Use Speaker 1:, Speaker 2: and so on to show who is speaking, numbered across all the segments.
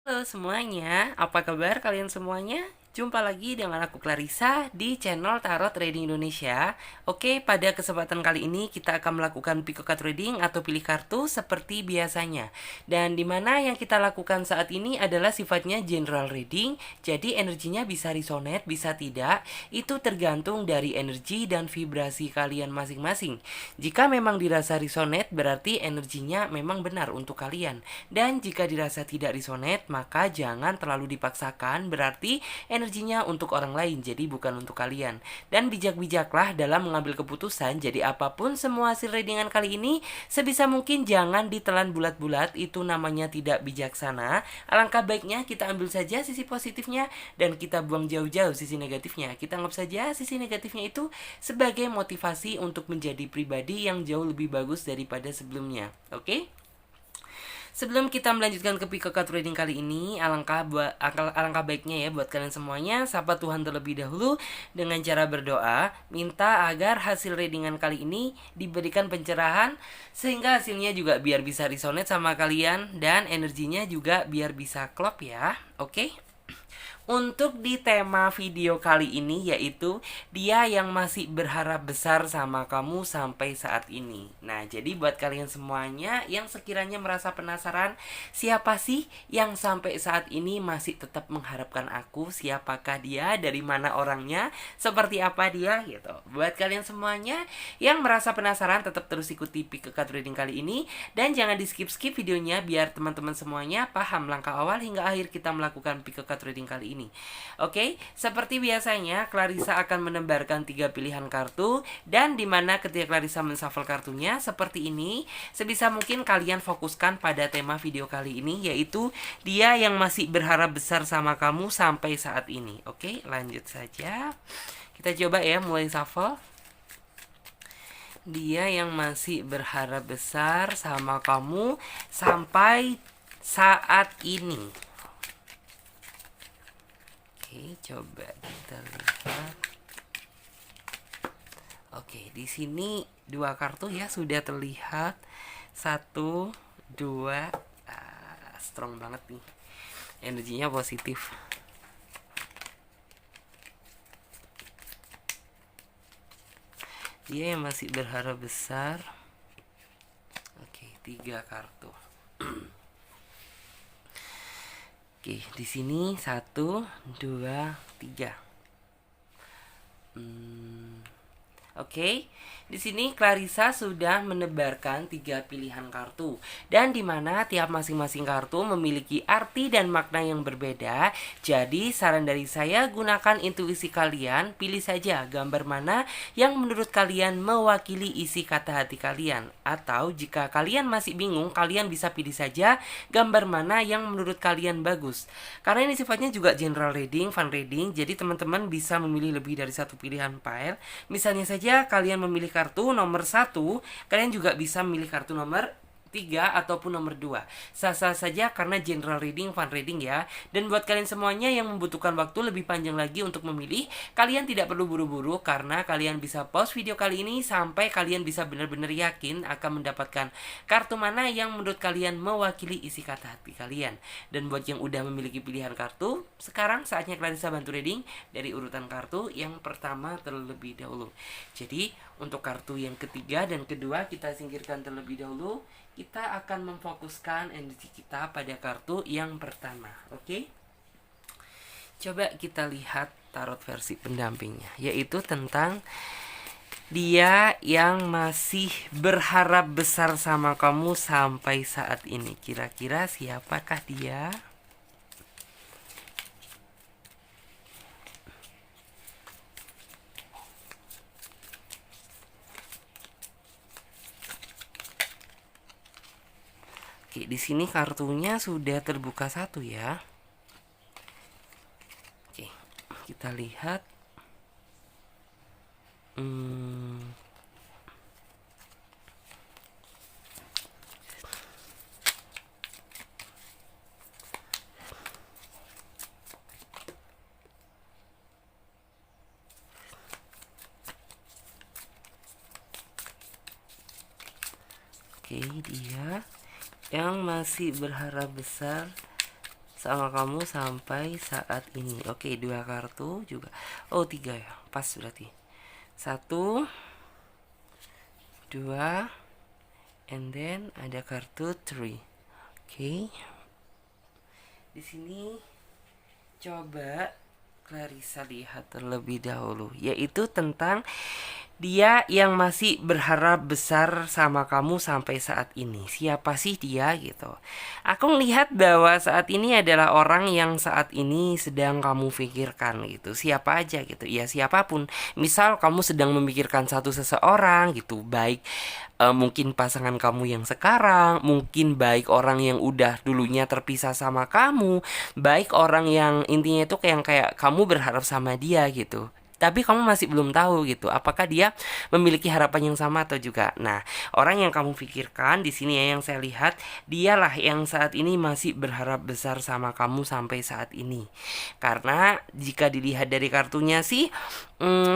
Speaker 1: Halo semuanya, apa kabar kalian semuanya? Jumpa lagi dengan aku Clarissa di channel Tarot Trading Indonesia. Oke, pada kesempatan kali ini kita akan melakukan pick card reading atau pilih kartu seperti biasanya. Dan dimana yang kita lakukan saat ini adalah sifatnya general reading, jadi energinya bisa resonate, bisa tidak. Itu tergantung dari energi dan vibrasi kalian masing-masing. Jika memang dirasa resonate, berarti energinya memang benar untuk kalian. Dan jika dirasa tidak resonate, maka jangan terlalu dipaksakan, berarti energinya untuk orang lain, jadi bukan untuk kalian. Dan bijak-bijaklah dalam mengambil keputusan, jadi apapun semua hasil readingan kali ini, sebisa mungkin jangan ditelan bulat-bulat, itu namanya tidak bijaksana. Alangkah baiknya kita ambil saja sisi positifnya, dan kita buang jauh-jauh sisi negatifnya. Kita anggap saja sisi negatifnya itu sebagai motivasi untuk menjadi pribadi yang jauh lebih bagus daripada sebelumnya. Oke? Sebelum kita melanjutkan ke pick card reading kali ini, alangkah baiknya ya buat kalian semuanya sapa Tuhan terlebih dahulu dengan cara berdoa, minta agar hasil readingan kali ini diberikan pencerahan sehingga hasilnya juga biar bisa resonate sama kalian dan energinya juga biar bisa klop ya. Oke? Untuk di tema video kali ini yaitu dia yang masih berharap besar sama kamu sampai saat ini. Nah, jadi buat kalian semuanya yang sekiranya merasa penasaran, siapa sih yang sampai saat ini masih tetap mengharapkan aku? Siapakah dia? Dari mana orangnya? Seperti apa dia? Gitu. Buat kalian semuanya yang merasa penasaran, tetap terus ikuti pick card reading kali ini dan jangan di skip-skip videonya biar teman-teman semuanya paham langkah awal hingga akhir kita melakukan pick card reading kali ini. Oke, seperti biasanya Clarissa akan menebarkan 3 pilihan kartu dan dimana ketika Clarissa menshuffle kartunya seperti ini, sebisa mungkin kalian fokuskan pada tema video kali ini yaitu dia yang masih berharap besar sama kamu sampai saat ini. Oke, lanjut saja. Kita coba ya mulai shuffle. Dia yang masih berharap besar sama kamu sampai saat ini. Oke, coba kita lihat. Oke, di sini 2 kartu ya sudah terlihat. 1, 2, strong banget nih. Energinya positif. Dia yang masih berharap besar. Oke, 3 kartu. Oke, di sini 1, 2, 3. Oke, di sini Clarissa sudah menebarkan 3 pilihan kartu dan di mana tiap masing-masing kartu memiliki arti dan makna yang berbeda. Jadi saran dari saya, gunakan intuisi kalian, pilih saja gambar mana yang menurut kalian mewakili isi kata hati kalian. Atau jika kalian masih bingung, kalian bisa pilih saja gambar mana yang menurut kalian bagus. Karena ini sifatnya juga general reading, fun reading, jadi teman-teman bisa memilih lebih dari satu pilihan pile. Misalnya saja kalian memilih kartu nomor 1, kalian juga bisa memilih kartu nomor 3 ataupun nomor 2. Sah-sah saja karena general reading, fun reading ya. Dan buat kalian semuanya yang membutuhkan waktu lebih panjang lagi untuk memilih, kalian tidak perlu buru-buru karena kalian bisa pause video kali ini sampai kalian bisa benar-benar yakin akan mendapatkan kartu mana yang menurut kalian mewakili isi kata hati kalian. Dan buat yang udah memiliki pilihan kartu, sekarang saatnya Clarissa bantu reading dari urutan kartu yang pertama terlebih dahulu. Jadi untuk kartu yang ketiga dan kedua kita singkirkan terlebih dahulu. Kita akan memfokuskan energi kita pada kartu yang pertama. Oke? Coba kita lihat tarot versi pendampingnya, yaitu tentang dia yang masih berharap besar sama kamu sampai saat ini. Kira-kira siapakah dia? Oke, di sini kartunya sudah terbuka 1 ya. Oke, kita lihat. Oke, dia yang masih berharap besar sama kamu sampai saat ini. Oke, 2 kartu juga. Oh, 3 ya. Pas berarti. 1, 2, and then ada kartu 3. Oke. Di sini coba Clarissa lihat terlebih dahulu, yaitu tentang dia yang masih berharap besar sama kamu sampai saat ini. Siapa sih dia gitu? Aku melihat bahwa saat ini adalah orang yang saat ini sedang kamu pikirkan gitu. Siapa aja gitu. Ya siapapun. Misal kamu sedang memikirkan satu seseorang gitu. Baik mungkin pasangan kamu yang sekarang, mungkin baik orang yang udah dulunya terpisah sama kamu, baik orang yang intinya itu kayak kamu berharap sama dia gitu. Tapi kamu masih belum tahu gitu, apakah dia memiliki harapan yang sama atau juga. Nah, orang yang kamu pikirkan di sini ya, yang saya lihat, dialah yang saat ini masih berharap besar sama kamu sampai saat ini. Karena jika dilihat dari kartunya sih,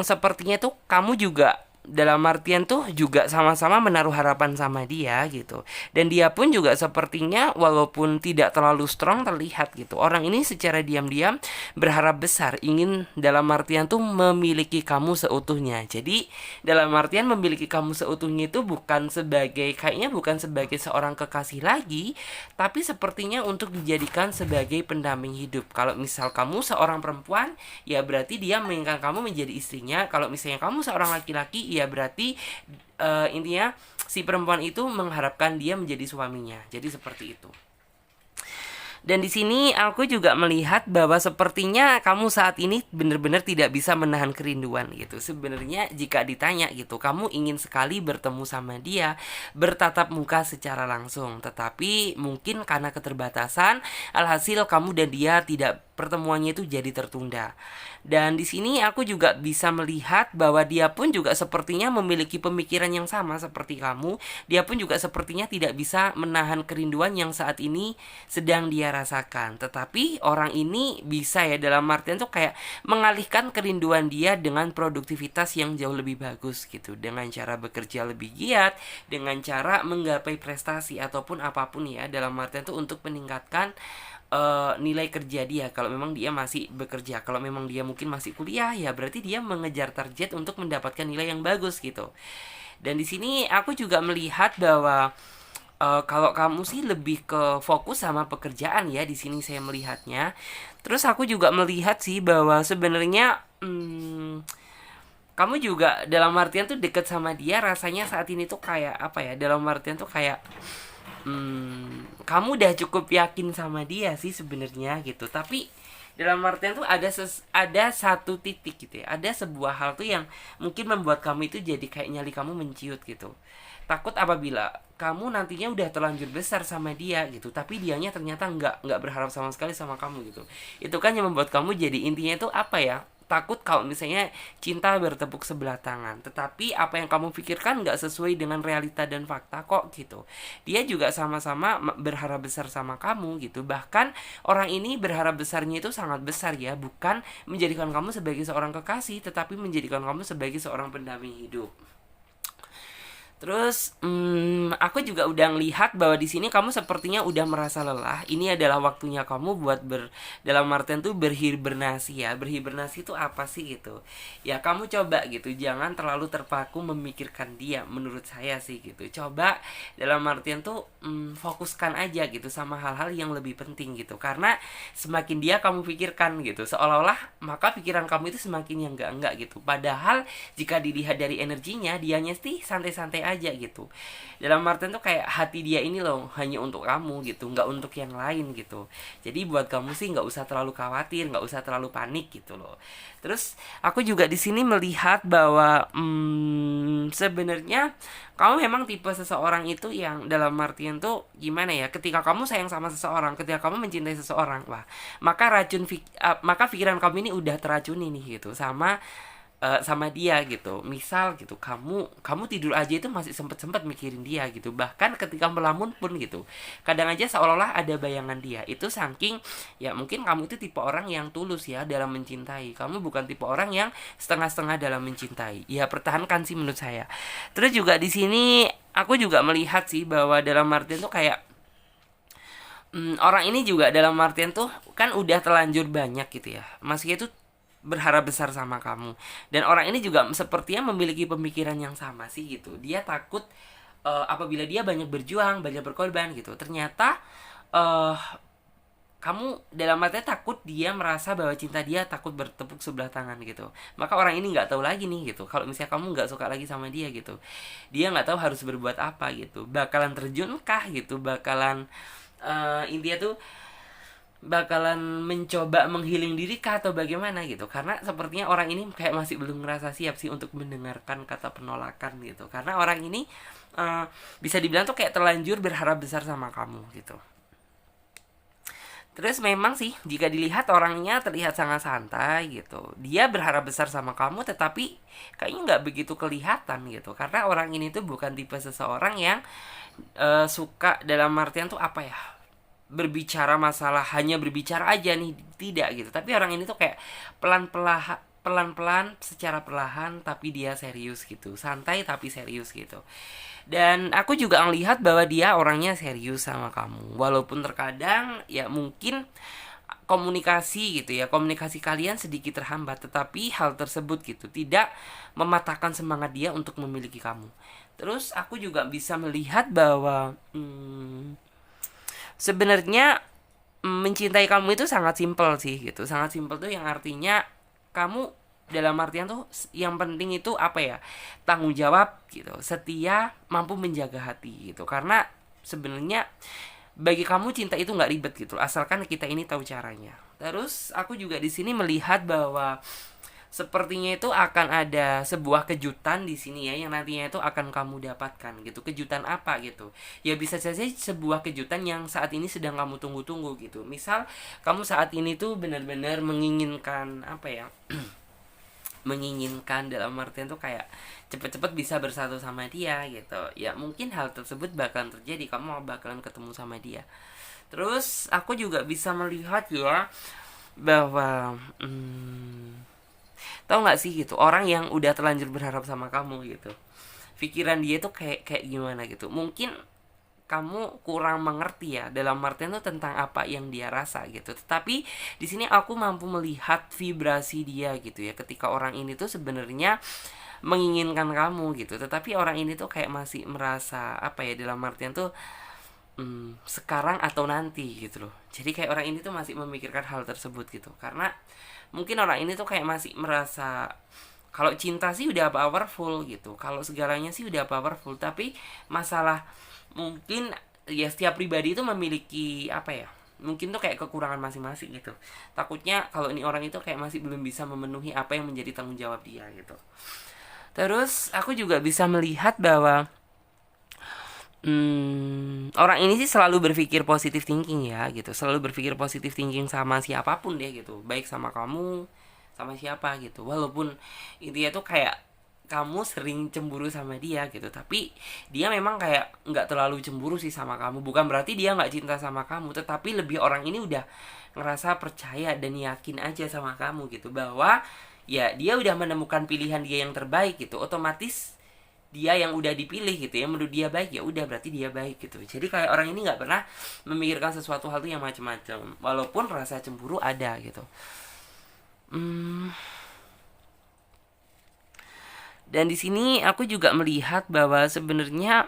Speaker 1: sepertinya tuh kamu juga dalam artian tuh juga sama-sama menaruh harapan sama dia gitu. Dan dia pun juga sepertinya walaupun tidak terlalu strong terlihat gitu, orang ini secara diam-diam berharap besar, ingin dalam artian tuh memiliki kamu seutuhnya. Jadi dalam artian memiliki kamu seutuhnya itu bukan sebagai, kayaknya bukan sebagai seorang kekasih lagi, tapi sepertinya untuk dijadikan sebagai pendamping hidup. Kalau misal kamu seorang perempuan, ya berarti dia menginginkan kamu menjadi istrinya. Kalau misalnya kamu seorang laki-laki, ya berarti intinya si perempuan itu mengharapkan dia menjadi suaminya. Jadi seperti itu. Dan di sini aku juga melihat bahwa sepertinya kamu saat ini benar-benar tidak bisa menahan kerinduan gitu. Sebenarnya jika ditanya gitu, kamu ingin sekali bertemu sama dia, bertatap muka secara langsung. Tetapi mungkin karena keterbatasan, alhasil kamu dan dia tidak, pertemuannya itu jadi tertunda. Dan di sini aku juga bisa melihat bahwa dia pun juga sepertinya memiliki pemikiran yang sama seperti kamu. Dia pun juga sepertinya tidak bisa menahan kerinduan yang saat ini sedang dia rasakan. Tetapi orang ini bisa ya, dalam artian tuh kayak mengalihkan kerinduan dia dengan produktivitas yang jauh lebih bagus gitu. Dengan cara bekerja lebih giat, dengan cara menggapai prestasi ataupun apapun ya, dalam artian tuh untuk meningkatkan nilai kerja dia. Kalau memang dia masih bekerja, kalau memang dia mungkin masih kuliah, ya berarti dia mengejar target untuk mendapatkan nilai yang bagus gitu. Dan di sini aku juga melihat bahwa kalau kamu sih lebih ke fokus sama pekerjaan ya, di sini saya melihatnya. Terus aku juga melihat sih bahwa sebenarnya kamu juga dalam artian tuh deket sama dia, rasanya saat ini tuh kayak apa ya, dalam artian tuh kayak kamu udah cukup yakin sama dia sih sebenarnya gitu. Tapi dalam artian tuh ada satu titik gitu ya, ada sebuah hal tuh yang mungkin membuat kamu itu jadi kayak nyali kamu menciut gitu. Takut apabila kamu nantinya udah terlanjur besar sama dia gitu, tapi dianya ternyata nggak berharap sama sekali sama kamu gitu. Itu kan yang membuat kamu jadi intinya itu apa ya, takut kalau misalnya cinta bertepuk sebelah tangan, tetapi apa yang kamu pikirkan nggak sesuai dengan realita dan fakta kok gitu. Dia juga sama-sama berharap besar sama kamu gitu. Bahkan orang ini berharap besarnya itu sangat besar ya, bukan menjadikan kamu sebagai seorang kekasih, tetapi menjadikan kamu sebagai seorang pendamping hidup. Terus aku juga udah ngelihat bahwa di sini kamu sepertinya udah merasa lelah. Ini adalah waktunya kamu buat dalam artian tuh berhibernasi ya. Berhibernasi itu apa sih gitu? Ya kamu coba gitu, jangan terlalu terpaku memikirkan dia. Menurut saya sih gitu. Coba dalam artian tuh fokuskan aja gitu sama hal-hal yang lebih penting gitu. Karena semakin dia kamu pikirkan gitu, seolah-olah maka pikiran kamu itu semakin yang enggak gitu. Padahal jika dilihat dari energinya, dianya sih santai-santai aja gitu. Dalam artian tuh kayak hati dia ini loh hanya untuk kamu gitu, nggak untuk yang lain gitu. Jadi buat kamu sih nggak usah terlalu khawatir, nggak usah terlalu panik gitu loh. Terus aku juga di sini melihat bahwa sebenarnya kamu memang tipe seseorang itu yang dalam artian tuh gimana ya, ketika kamu sayang sama seseorang, ketika kamu mencintai seseorang, wah maka maka pikiran kamu ini udah teracuni nih gitu sama dia gitu. Misal gitu, kamu tidur aja itu masih sempet mikirin dia gitu. Bahkan ketika melamun pun gitu, kadang aja seolah-olah ada bayangan dia. Itu saking ya, mungkin kamu itu tipe orang yang tulus ya dalam mencintai. Kamu bukan tipe orang yang setengah-setengah dalam mencintai. Ya pertahankan sih menurut saya. Terus juga di sini aku juga melihat sih bahwa dalam artian tuh kayak orang ini juga dalam artian tuh kan udah terlanjur banyak gitu ya, masih itu berharap besar sama kamu. Dan orang ini juga sepertinya memiliki pemikiran yang sama sih gitu. Dia takut apabila dia banyak berjuang, banyak berkorban gitu, ternyata eh kamu dalam artinya takut dia merasa bahwa cinta dia takut bertepuk sebelah tangan gitu. Maka orang ini nggak tahu lagi nih gitu, kalau misalnya kamu nggak suka lagi sama dia gitu, dia nggak tahu harus berbuat apa gitu, bakalan terjunkah gitu, bakalan intinya tuh bakalan mencoba menghealing diri kah atau bagaimana gitu. Karena sepertinya orang ini kayak masih belum ngerasa siap sih untuk mendengarkan kata penolakan gitu. Karena orang ini uh, bisa dibilang tuh kayak terlanjur berharap besar sama kamu gitu. Terus memang sih jika dilihat orangnya terlihat sangat santai gitu. Dia berharap besar sama kamu tetapi kayaknya nggak begitu kelihatan gitu. Karena orang ini tuh bukan tipe seseorang yang suka dalam artian tuh apa ya, berbicara masalah hanya berbicara aja nih, tidak gitu. Tapi orang ini tuh kayak pelan-pelan secara perlahan tapi dia serius gitu, santai tapi serius gitu. Dan aku juga ngelihat bahwa dia orangnya serius sama kamu, walaupun terkadang ya mungkin komunikasi gitu ya, komunikasi kalian sedikit terhambat, tetapi hal tersebut gitu tidak mematahkan semangat dia untuk memiliki kamu. Terus aku juga bisa melihat bahwa sebenarnya mencintai kamu itu sangat simpel sih gitu. Sangat simpel tuh yang artinya kamu dalam artian tuh yang penting itu apa ya, tanggung jawab gitu, setia, mampu menjaga hati gitu. Karena sebenarnya bagi kamu cinta itu nggak ribet gitu, asalkan kita ini tahu caranya. Terus aku juga di sini melihat bahwa sepertinya itu akan ada sebuah kejutan di sini ya, yang nantinya itu akan kamu dapatkan gitu. Kejutan apa gitu? Ya bisa saja sebuah kejutan yang saat ini sedang kamu tunggu-tunggu gitu. Misal kamu saat ini tuh benar-benar menginginkan apa ya? Menginginkan dalam artian tuh kayak cepet-cepet bisa bersatu sama dia gitu. Ya mungkin hal tersebut bakalan terjadi, kamu bakalan ketemu sama dia. Terus aku juga bisa melihat ya bahwa tahu nggak sih gitu, orang yang udah terlanjur berharap sama kamu gitu, pikiran dia tuh kayak kayak gimana gitu. Mungkin kamu kurang mengerti ya dalam artian tuh tentang apa yang dia rasa gitu. Tetapi di sini aku mampu melihat vibrasi dia gitu ya, ketika orang ini tuh sebenarnya menginginkan kamu gitu, tetapi orang ini tuh kayak masih merasa apa ya, dalam artian tuh sekarang atau nanti gitu loh. Jadi kayak orang ini tuh masih memikirkan hal tersebut gitu. Karena mungkin orang ini tuh kayak masih merasa kalau cinta sih udah powerful gitu, kalau segalanya sih udah powerful. Tapi masalah mungkin ya setiap pribadi itu memiliki apa ya, mungkin tuh kayak kekurangan masing-masing gitu. Takutnya kalau ini orang itu kayak masih belum bisa memenuhi apa yang menjadi tanggung jawab dia gitu. Terus aku juga bisa melihat bahwa orang ini sih selalu berpikir positive thinking ya gitu, selalu berpikir positive thinking sama siapapun deh gitu, baik sama kamu, sama siapa gitu. Walaupun intinya tuh kayak kamu sering cemburu sama dia gitu, tapi dia memang kayak nggak terlalu cemburu sih sama kamu. Bukan berarti dia nggak cinta sama kamu, tetapi lebih orang ini udah ngerasa percaya dan yakin aja sama kamu gitu, bahwa ya dia udah menemukan pilihan dia yang terbaik gitu. Otomatis dia yang udah dipilih gitu ya, menurut dia baik, ya udah berarti dia baik gitu. Jadi kayak orang ini nggak pernah memikirkan sesuatu hal tuh yang macam-macam, walaupun rasa cemburu ada gitu. Dan di sini aku juga melihat bahwa sebenarnya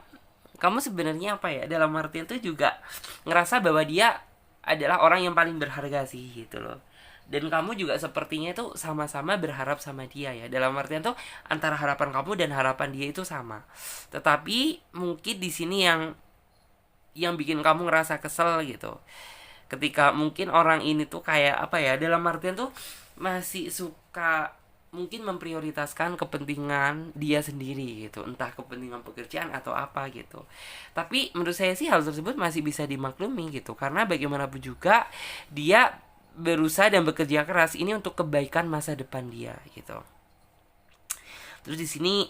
Speaker 1: kamu sebenarnya apa ya, dalam artian tuh juga ngerasa bahwa dia adalah orang yang paling berharga sih gitu loh. Dan kamu juga sepertinya itu sama-sama berharap sama dia ya, dalam artian tuh antara harapan kamu dan harapan dia itu sama. Tetapi mungkin di sini yang bikin kamu ngerasa kesel gitu, ketika mungkin orang ini tuh kayak apa ya, dalam artian tuh masih suka mungkin memprioritaskan kepentingan dia sendiri gitu, entah kepentingan pekerjaan atau apa gitu. Tapi menurut saya sih hal tersebut masih bisa dimaklumi gitu, karena bagaimanapun juga dia berusaha dan bekerja keras ini untuk kebaikan masa depan dia gitu. Terus di sini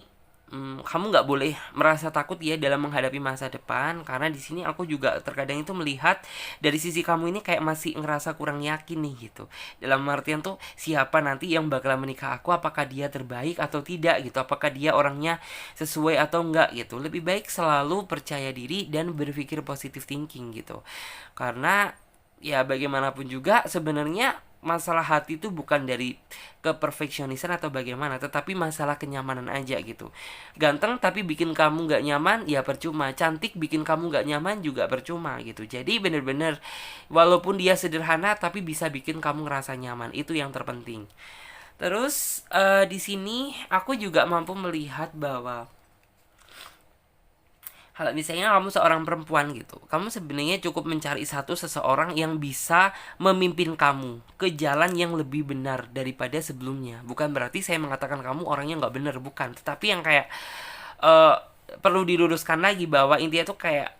Speaker 1: kamu nggak boleh merasa takut ya dalam menghadapi masa depan, karena di sini aku juga terkadang itu melihat dari sisi kamu ini kayak masih ngerasa kurang yakin nih gitu. Dalam artian tuh siapa nanti yang bakal menikah aku, apakah dia terbaik atau tidak gitu, apakah dia orangnya sesuai atau enggak gitu. Lebih baik selalu percaya diri dan berpikir positive thinking gitu. Karena ya bagaimanapun juga sebenarnya masalah hati itu bukan dari keperfeksionisan atau bagaimana, tetapi masalah kenyamanan aja gitu. Ganteng tapi bikin kamu nggak nyaman ya percuma, cantik bikin kamu nggak nyaman juga percuma gitu. Jadi bener-bener walaupun dia sederhana tapi bisa bikin kamu ngerasa nyaman, itu yang terpenting. Terus di sini aku juga mampu melihat bahwa kalau misalnya kamu seorang perempuan gitu, kamu sebenarnya cukup mencari seseorang yang bisa memimpin kamu ke jalan yang lebih benar daripada sebelumnya. Bukan berarti saya mengatakan kamu orangnya nggak benar, bukan. Tetapi yang kayak eh, perlu diluruskan lagi bahwa intinya tuh kayak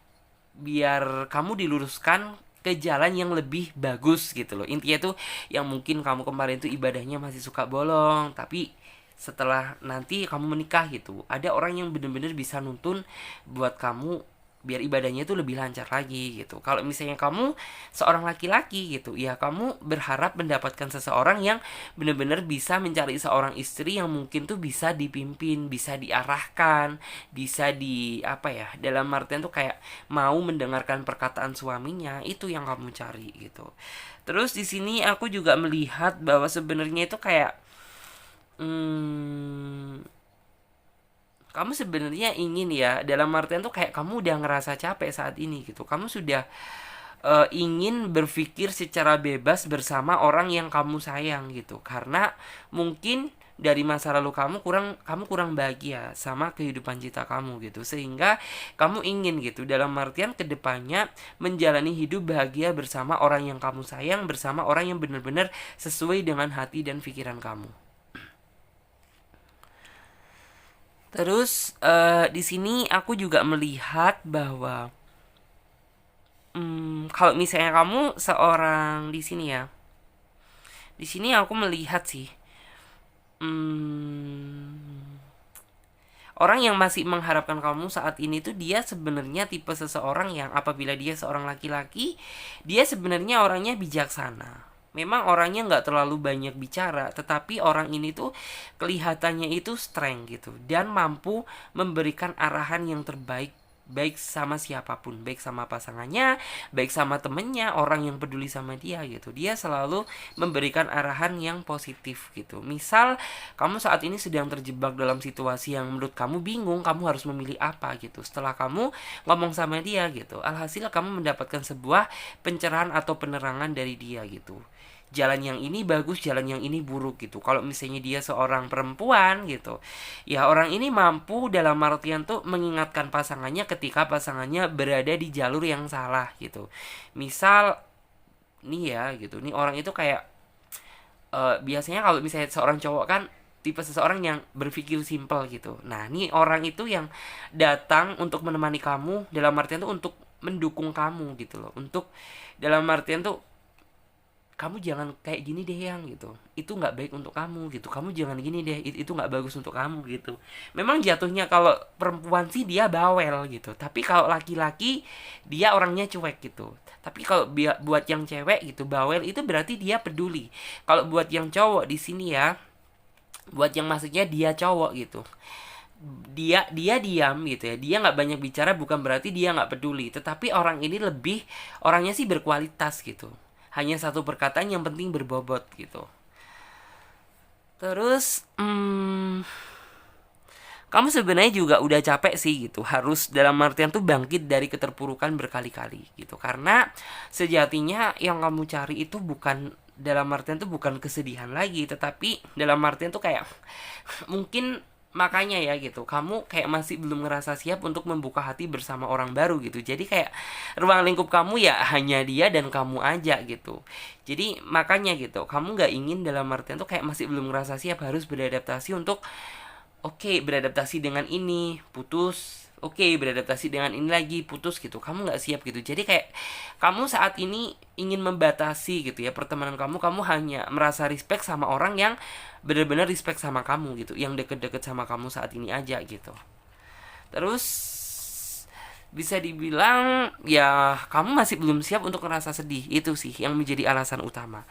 Speaker 1: biar kamu diluruskan ke jalan yang lebih bagus gitu loh. Intinya tuh yang mungkin kamu kemarin tuh ibadahnya masih suka bolong, tapi setelah nanti kamu menikah gitu, ada orang yang bener-bener bisa nuntun buat kamu biar ibadahnya itu lebih lancar lagi gitu. Kalau misalnya kamu seorang laki-laki gitu, ya kamu berharap mendapatkan seseorang yang benar-benar bisa mencari seorang istri yang mungkin tuh bisa dipimpin, bisa diarahkan, bisa di apa ya, dalam artian tuh kayak mau mendengarkan perkataan suaminya, itu yang kamu cari gitu. Terus di sini aku juga melihat bahwa sebenarnya itu kayak hmm, kamu sebenarnya ingin ya, dalam artian tuh kayak kamu udah ngerasa capek saat ini gitu, kamu sudah ingin berpikir secara bebas bersama orang yang kamu sayang gitu, karena mungkin dari masa lalu kamu kurang bahagia sama kehidupan cinta kamu gitu, sehingga kamu ingin gitu dalam artian kedepannya menjalani hidup bahagia bersama orang yang kamu sayang, bersama orang yang benar-benar sesuai dengan hati dan pikiran kamu. Terus di sini aku juga melihat bahwa kalau misalnya kamu seorang di sini ya, di sini aku melihat sih hmm, orang yang masih mengharapkan kamu saat ini tuh dia sebenarnya tipe seseorang yang apabila dia seorang laki-laki, dia sebenarnya orangnya bijaksana. Memang orangnya nggak terlalu banyak bicara, tetapi orang ini tuh kelihatannya itu strength gitu dan mampu memberikan arahan yang terbaik, baik sama siapapun, baik sama pasangannya, baik sama temennya, orang yang peduli sama dia gitu. Dia selalu memberikan arahan yang positif gitu. Misal kamu saat ini sedang terjebak dalam situasi yang menurut kamu bingung, kamu harus memilih apa gitu. Setelah kamu ngomong sama dia gitu, alhasil kamu mendapatkan sebuah pencerahan atau penerangan dari dia gitu. Jalan yang ini bagus, jalan yang ini buruk gitu. Kalau misalnya dia seorang perempuan gitu, ya orang ini mampu dalam artian tuh mengingatkan pasangannya ketika pasangannya berada di jalur yang salah gitu. Misal nih ya gitu, nih orang itu kayak biasanya kalau misalnya seorang cowok kan tipe seseorang yang berpikir simpel gitu. Nah, nih orang itu yang datang untuk menemani kamu dalam artian tuh untuk mendukung kamu gitu loh. Untuk dalam artian tuh kamu jangan kayak gini deh yang gitu, itu nggak baik untuk kamu gitu, kamu jangan gini deh, itu nggak bagus untuk kamu gitu. Memang jatuhnya kalau perempuan sih dia bawel gitu, tapi kalau laki-laki dia orangnya cuek gitu. Tapi kalau buat yang cewek gitu bawel itu berarti dia peduli. Kalau buat yang cowok di sini ya, buat yang maksudnya dia cowok gitu, dia diam gitu ya, dia nggak banyak bicara bukan berarti dia nggak peduli, tetapi orang ini lebih orangnya sih berkualitas gitu, hanya satu perkataan yang penting berbobot gitu. Terus kamu sebenarnya juga udah capek sih gitu, harus dalam artian tuh bangkit dari keterpurukan berkali-kali gitu, karena sejatinya yang kamu cari itu bukan dalam artian tuh bukan kesedihan lagi, tetapi dalam artian tuh kayak mungkin makanya ya gitu, kamu kayak masih belum ngerasa siap untuk membuka hati bersama orang baru gitu. Jadi kayak ruang lingkup kamu ya hanya dia dan kamu aja gitu. Jadi makanya gitu, kamu nggak ingin dalam artian tuh kayak masih belum ngerasa siap harus beradaptasi untuk oke, beradaptasi dengan ini, putus, oke, beradaptasi dengan ini lagi, putus gitu, kamu nggak siap gitu. Jadi kayak kamu saat ini ingin membatasi gitu ya pertemanan kamu hanya merasa respect sama orang yang benar-benar respect sama kamu gitu, yang deket-deket sama kamu saat ini aja gitu. Terus bisa dibilang ya kamu masih belum siap untuk ngerasa sedih, itu sih yang menjadi alasan utama.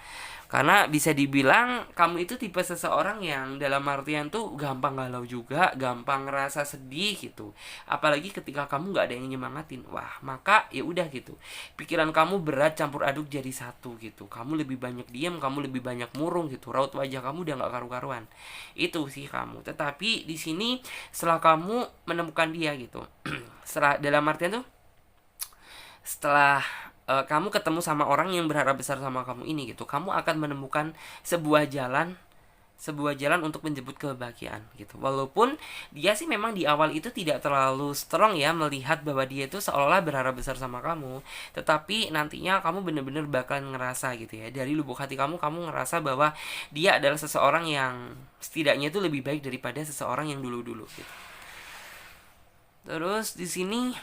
Speaker 1: Karena bisa dibilang kamu itu tipe seseorang yang dalam artian tuh gampang galau juga, gampang ngerasa sedih gitu. Apalagi ketika kamu nggak ada yang nyemangatin, wah maka ya udah gitu. Pikiran kamu berat campur aduk jadi satu gitu. Kamu lebih banyak diam, kamu lebih banyak murung gitu. Raut wajah kamu udah nggak karu-karuan. Itu sih kamu. Tetapi di sini setelah kamu menemukan dia gitu, setelah dalam artian tuh setelah kamu ketemu sama orang yang berharap besar sama kamu ini gitu, kamu akan menemukan sebuah jalan sebuah jalan untuk menjemput kebahagiaan gitu. Walaupun dia sih memang di awal itu tidak terlalu strong ya melihat bahwa dia itu seolah-olah berharap besar sama kamu, tetapi nantinya kamu bener-bener bakalan ngerasa gitu ya, dari lubuk hati kamu ngerasa bahwa dia adalah seseorang yang setidaknya itu lebih baik daripada seseorang yang dulu-dulu gitu. Terus di sini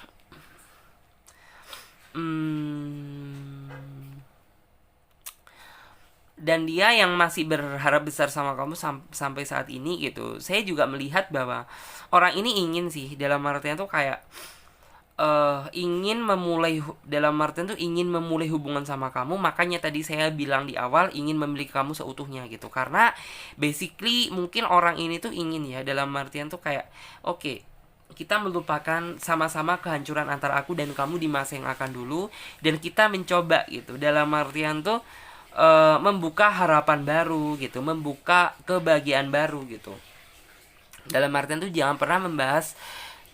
Speaker 1: dan dia yang masih berharap besar sama kamu sampai saat ini gitu. Saya juga melihat bahwa orang ini ingin sih, dalam artian tuh kayak ingin memulai, dalam artian tuh ingin memulai hubungan sama kamu. Makanya tadi saya bilang di awal ingin memiliki kamu seutuhnya gitu, karena basically mungkin orang ini tuh ingin ya, dalam artian tuh kayak oke, kita melupakan sama-sama kehancuran antara aku dan kamu di masa yang akan dulu, dan kita mencoba gitu, dalam artian tuh membuka harapan baru gitu, membuka kebahagiaan baru gitu. Dalam artian tuh jangan pernah membahas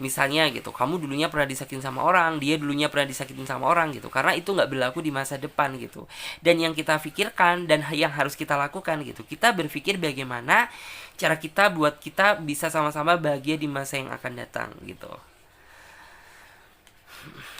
Speaker 1: misalnya gitu, kamu dulunya pernah disakitin sama orang, dia dulunya pernah disakitin sama orang gitu, karena itu nggak berlaku di masa depan gitu. Dan yang kita pikirkan dan yang harus kita lakukan gitu, kita berpikir bagaimana cara kita buat kita bisa sama-sama bahagia di masa yang akan datang gitu.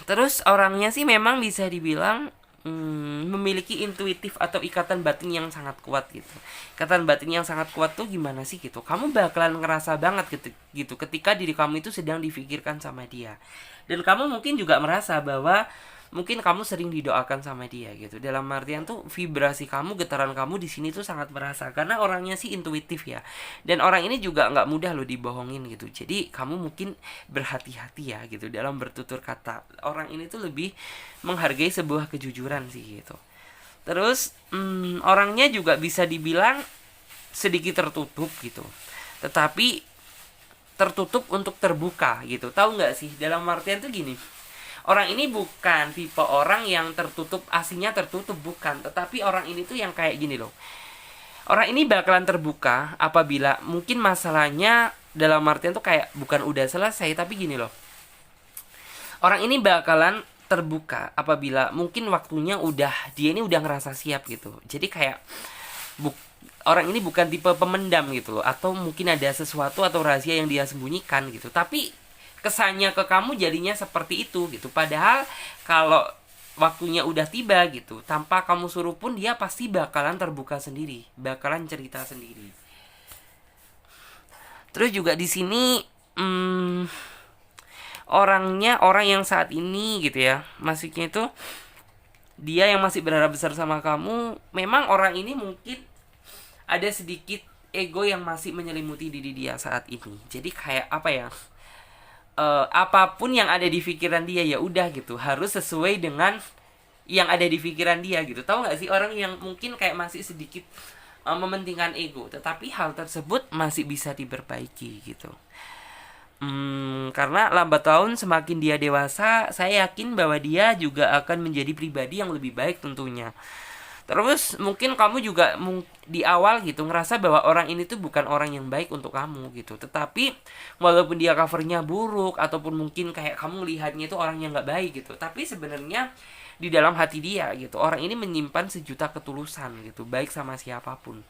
Speaker 1: Terus orangnya sih memang bisa dibilang memiliki intuitif atau ikatan batin yang sangat kuat gitu. Ikatan batin yang sangat kuat tuh gimana sih gitu? Kamu bakalan ngerasa banget gitu ketika diri kamu itu sedang difikirkan sama dia. Dan kamu mungkin juga merasa bahwa mungkin kamu sering didoakan sama dia gitu. Dalam artian tuh vibrasi kamu, getaran kamu di sini tuh sangat berasa, karena orangnya sih intuitif ya. Dan orang ini juga nggak mudah loh dibohongin gitu. Jadi kamu mungkin berhati-hati ya gitu dalam bertutur kata. Orang ini tuh lebih menghargai sebuah kejujuran sih gitu. Terus orangnya juga bisa dibilang sedikit tertutup gitu. Tetapi tertutup untuk terbuka gitu. Tahu nggak sih? Dalam artian tuh gini. Orang ini bukan tipe orang yang tertutup, aslinya tertutup, bukan. Tetapi orang ini tuh yang kayak gini loh. Orang ini bakalan terbuka apabila mungkin masalahnya, dalam artian tuh kayak bukan udah selesai, tapi gini loh. Orang ini bakalan terbuka apabila mungkin waktunya udah, dia ini udah ngerasa siap gitu. Jadi kayak orang ini bukan tipe pemendam gitu loh, atau mungkin ada sesuatu atau rahasia yang dia sembunyikan gitu. Tapi kesannya ke kamu jadinya seperti itu gitu. Padahal kalau waktunya udah tiba gitu, tanpa kamu suruh pun dia pasti bakalan terbuka sendiri, bakalan cerita sendiri. Terus juga di sini orangnya orang yang saat ini gitu ya, maksudnya itu dia yang masih berharap besar sama kamu. Memang orang ini mungkin ada sedikit ego yang masih menyelimuti diri dia saat ini. Jadi kayak apa ya, apapun yang ada di pikiran dia ya udah gitu, harus sesuai dengan yang ada di pikiran dia gitu. Tahu nggak sih orang yang mungkin kayak masih sedikit mementingkan ego, tetapi hal tersebut masih bisa diperbaiki gitu. Karena lambat laun semakin dia dewasa, saya yakin bahwa dia juga akan menjadi pribadi yang lebih baik tentunya. Terus mungkin kamu juga di awal gitu ngerasa bahwa orang ini tuh bukan orang yang baik untuk kamu gitu. Tetapi walaupun dia covernya buruk, ataupun mungkin kayak kamu lihatnya itu orang yang gak baik gitu, tapi sebenarnya di dalam hati dia gitu, orang ini menyimpan sejuta ketulusan gitu, baik sama siapapun.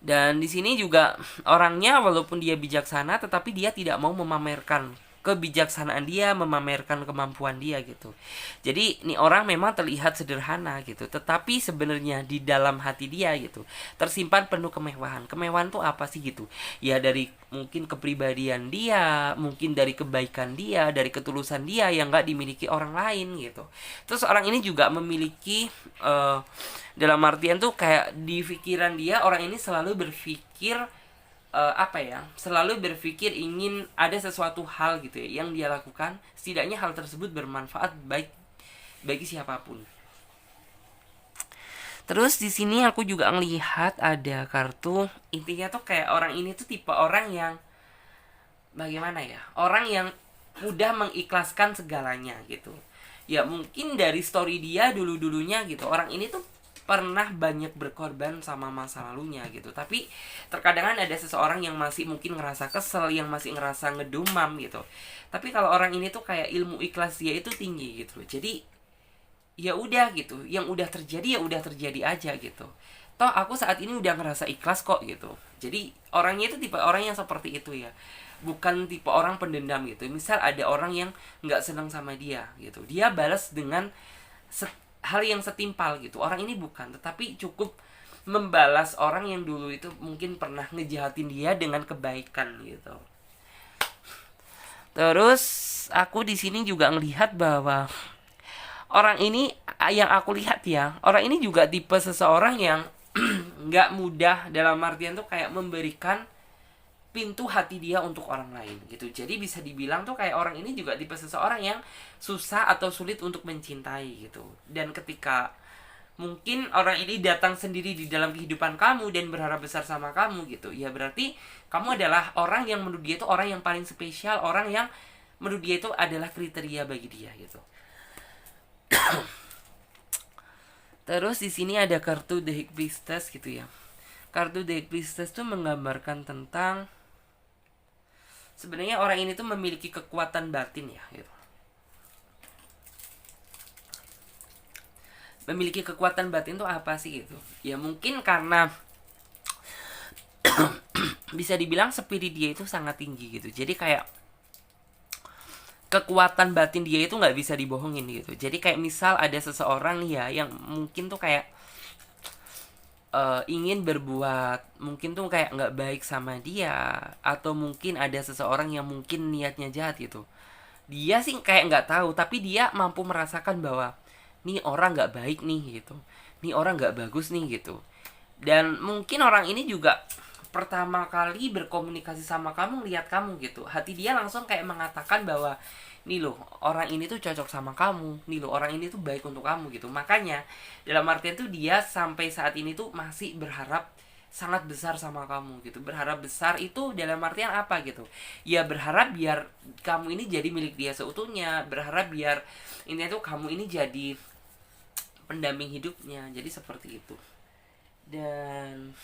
Speaker 1: Dan di sini juga orangnya walaupun dia bijaksana, tetapi dia tidak mau memamerkan kebijaksanaan dia, memamerkan kemampuan dia gitu. Jadi nih orang memang terlihat sederhana gitu, tetapi sebenarnya di dalam hati dia gitu tersimpan penuh kemewahan. Kemewahan tuh apa sih gitu? Ya dari mungkin kepribadian dia, mungkin dari kebaikan dia, dari ketulusan dia yang nggak dimiliki orang lain gitu. Terus orang ini juga memiliki dalam artian tuh kayak di pikiran dia orang ini selalu berpikir selalu berpikir ingin ada sesuatu hal gitu ya yang dia lakukan, setidaknya hal tersebut bermanfaat baik bagi siapapun. Terus di sini aku juga ngelihat ada kartu, intinya tuh kayak orang ini tuh tipe orang yang bagaimana ya, orang yang mudah mengikhlaskan segalanya gitu. Ya mungkin dari story dia dulu-dulunya gitu, orang ini tuh pernah banyak berkorban sama masa lalunya gitu. Tapi terkadang ada seseorang yang masih mungkin ngerasa kesel, yang masih ngerasa ngedumam gitu. Tapi kalau orang ini tuh kayak ilmu ikhlas dia itu tinggi gitu. Jadi ya udah gitu, yang udah terjadi ya udah terjadi aja gitu. Toh aku saat ini udah ngerasa ikhlas kok gitu. Jadi orangnya itu tipe orang yang seperti itu ya, bukan tipe orang pendendam gitu. Misal ada orang yang nggak senang sama dia gitu, dia balas dengan hal yang setimpal gitu. Orang ini bukan, tetapi cukup membalas orang yang dulu itu mungkin pernah ngejahatin dia dengan kebaikan gitu. Terus aku di sini juga ngelihat bahwa orang ini, yang aku lihat ya, orang ini juga tipe seseorang yang nggak mudah, dalam artian tuh kayak memberikan pintu hati dia untuk orang lain gitu. Jadi bisa dibilang tuh kayak orang ini juga tipe seseorang yang susah atau sulit untuk mencintai gitu. Dan ketika mungkin orang ini datang sendiri di dalam kehidupan kamu dan berharap besar sama kamu gitu, ya berarti kamu adalah orang yang menurut dia itu orang yang paling spesial, orang yang menurut dia itu adalah kriteria bagi dia gitu. Terus di sini ada kartu The High Priestess gitu ya. Kartu The High Priestess tuh menggambarkan tentang sebenarnya orang ini tuh memiliki kekuatan batin ya gitu. Memiliki kekuatan batin tuh apa sih gitu? Ya mungkin karena bisa dibilang spirit dia itu sangat tinggi gitu. Jadi kayak kekuatan batin dia itu nggak bisa dibohongin gitu. Jadi kayak misal ada seseorang ya yang mungkin tuh kayak ingin berbuat mungkin tuh kayak nggak baik sama dia, atau mungkin ada seseorang yang mungkin niatnya jahat gitu. Dia sih kayak nggak tahu, tapi dia mampu merasakan bahwa nih orang nggak baik nih gitu, nih orang nggak bagus nih gitu. Dan mungkin orang ini juga pertama kali berkomunikasi sama kamu, lihat kamu gitu, hati dia langsung kayak mengatakan bahwa nih loh orang ini tuh cocok sama kamu, nih loh orang ini tuh baik untuk kamu gitu. Makanya dalam artian tuh dia sampai saat ini tuh masih berharap sangat besar sama kamu gitu. Berharap besar itu dalam artian apa gitu, ya berharap biar kamu ini jadi milik dia seutuhnya, berharap biar ini tuh kamu ini jadi pendamping hidupnya. Jadi seperti itu. Dan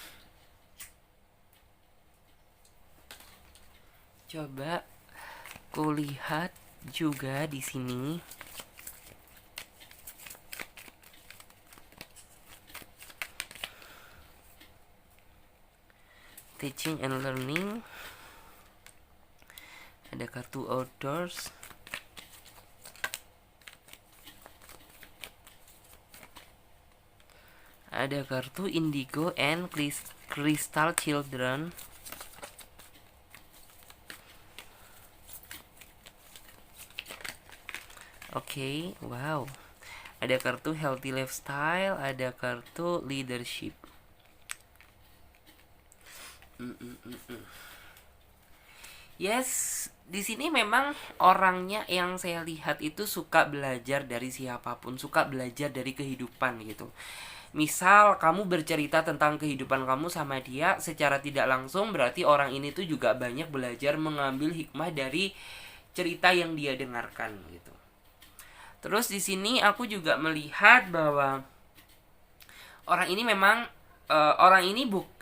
Speaker 1: coba kulihat juga di sini. Teaching and learning. Ada kartu outdoors. Ada kartu indigo and crystal children. Oke, wow. Ada kartu healthy lifestyle, ada kartu leadership. Yes, di sini memang orangnya yang saya lihat itu suka belajar dari siapapun, suka belajar dari kehidupan gitu. Misal kamu bercerita tentang kehidupan kamu sama dia secara tidak langsung, berarti orang ini tuh juga banyak belajar mengambil hikmah dari cerita yang dia dengarkan gitu. Terus di sini aku juga melihat bahwa orang ini memang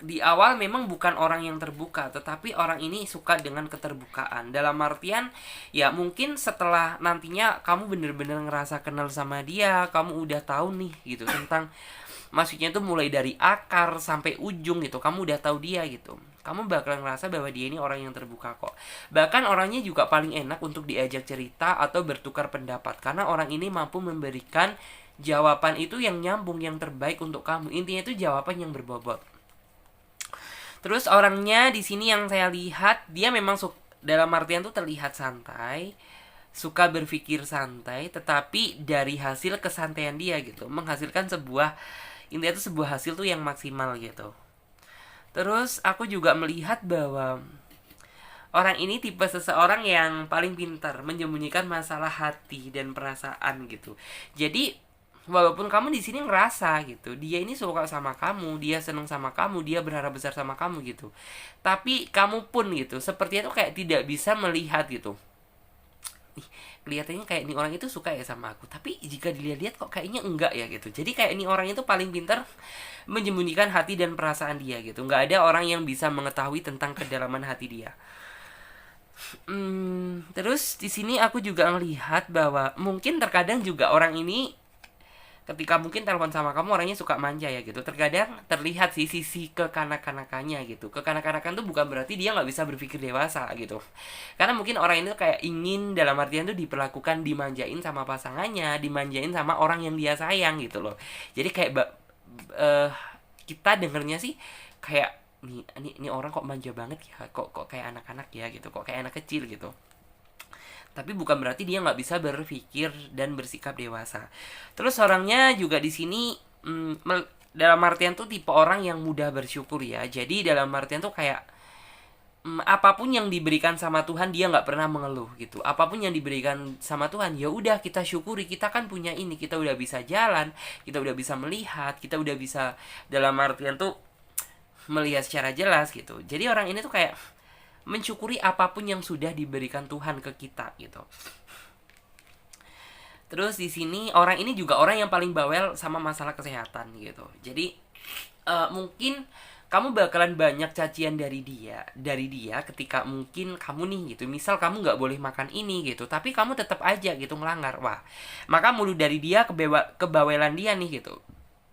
Speaker 1: di awal memang bukan orang yang terbuka, tetapi orang ini suka dengan keterbukaan. Dalam artian ya mungkin setelah nantinya kamu bener-bener ngerasa kenal sama dia, kamu udah tahu nih gitu tentang maksudnya tuh mulai dari akar sampai ujung gitu, kamu udah tahu dia gitu, kamu bakalan ngerasa bahwa dia ini orang yang terbuka kok. Bahkan orangnya juga paling enak untuk diajak cerita atau bertukar pendapat, karena orang ini mampu memberikan jawaban itu yang nyambung, yang terbaik untuk kamu. Intinya itu jawaban yang berbobot. Terus orangnya di sini yang saya lihat, dia memang dalam artian tuh terlihat santai, suka berpikir santai, tetapi dari hasil kesantaian dia gitu menghasilkan sebuah, intinya itu sebuah hasil tuh yang maksimal gitu. Terus aku juga melihat bahwa orang ini tipe seseorang yang paling pintar menyembunyikan masalah hati dan perasaan gitu. Jadi walaupun kamu di sini ngerasa gitu, dia ini suka sama kamu, dia seneng sama kamu, dia berharap besar sama kamu gitu, tapi kamu pun gitu sepertinya tuh kayak tidak bisa melihat gitu. Nih, kelihatannya kayak ini orang itu suka ya sama aku, tapi jika dilihat-lihat kok kayaknya enggak ya gitu. Jadi kayak ini orang itu paling pintar menyembunyikan hati dan perasaan dia gitu. Nggak ada orang yang bisa mengetahui tentang kedalaman hati dia. Terus di sini aku juga melihat bahwa mungkin terkadang juga orang ini ketika mungkin telepon sama kamu orangnya suka manja ya gitu. Terkadang terlihat sih sisi kekanak-kanakannya gitu. Kekanak-kanakan tuh bukan berarti dia nggak bisa berpikir dewasa gitu. Karena mungkin orang ini tuh kayak ingin dalam artian tuh diperlakukan, dimanjain sama pasangannya, dimanjain sama orang yang dia sayang gitu loh. Jadi kayak kita dengernya sih kayak ini orang kok manja banget ya, kok kayak anak-anak ya gitu, kok kayak anak kecil gitu. Tapi bukan berarti dia nggak bisa berpikir dan bersikap dewasa. Terus orangnya juga di sini dalam artian tuh tipe orang yang mudah bersyukur ya. Jadi dalam artian tuh kayak apapun yang diberikan sama Tuhan dia nggak pernah mengeluh gitu. Apapun yang diberikan sama Tuhan ya udah kita syukuri. Kita kan punya ini, kita udah bisa jalan, kita udah bisa melihat, kita udah bisa dalam artian tuh melihat secara jelas gitu. Jadi orang ini tuh kayak mensyukuri apapun yang sudah diberikan Tuhan ke kita gitu. Terus di sini orang ini juga orang yang paling bawel sama masalah kesehatan gitu. Jadi mungkin kamu bakalan banyak cacian dari dia ketika mungkin kamu nih gitu. Misal kamu nggak boleh makan ini gitu, tapi kamu tetap aja gitu ngelanggar. Wah, maka mulut dari dia kebawelan dia nih gitu,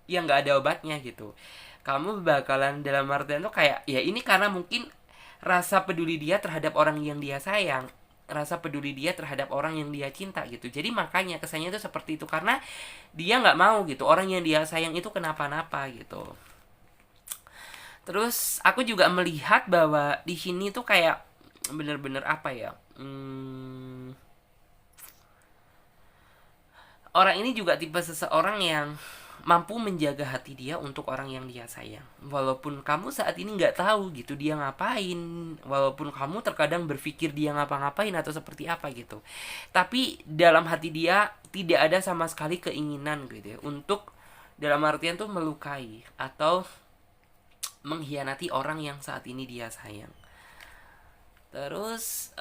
Speaker 1: yang nggak ada obatnya gitu. Kamu bakalan dalam artian tuh kayak ya ini karena mungkin rasa peduli dia terhadap orang yang dia sayang, rasa peduli dia terhadap orang yang dia cinta gitu. Jadi makanya kesannya itu seperti itu, karena dia nggak mau gitu orang yang dia sayang itu kenapa-napa gitu. Terus aku juga melihat bahwa di sini tuh kayak bener-bener apa ya, orang ini juga tipe seseorang yang mampu menjaga hati dia untuk orang yang dia sayang. Walaupun kamu saat ini nggak tahu gitu dia ngapain, walaupun kamu terkadang berpikir dia ngapa-ngapain atau seperti apa gitu, tapi dalam hati dia tidak ada sama sekali keinginan gitu ya untuk dalam artian tuh melukai atau mengkhianati orang yang saat ini dia sayang. Terus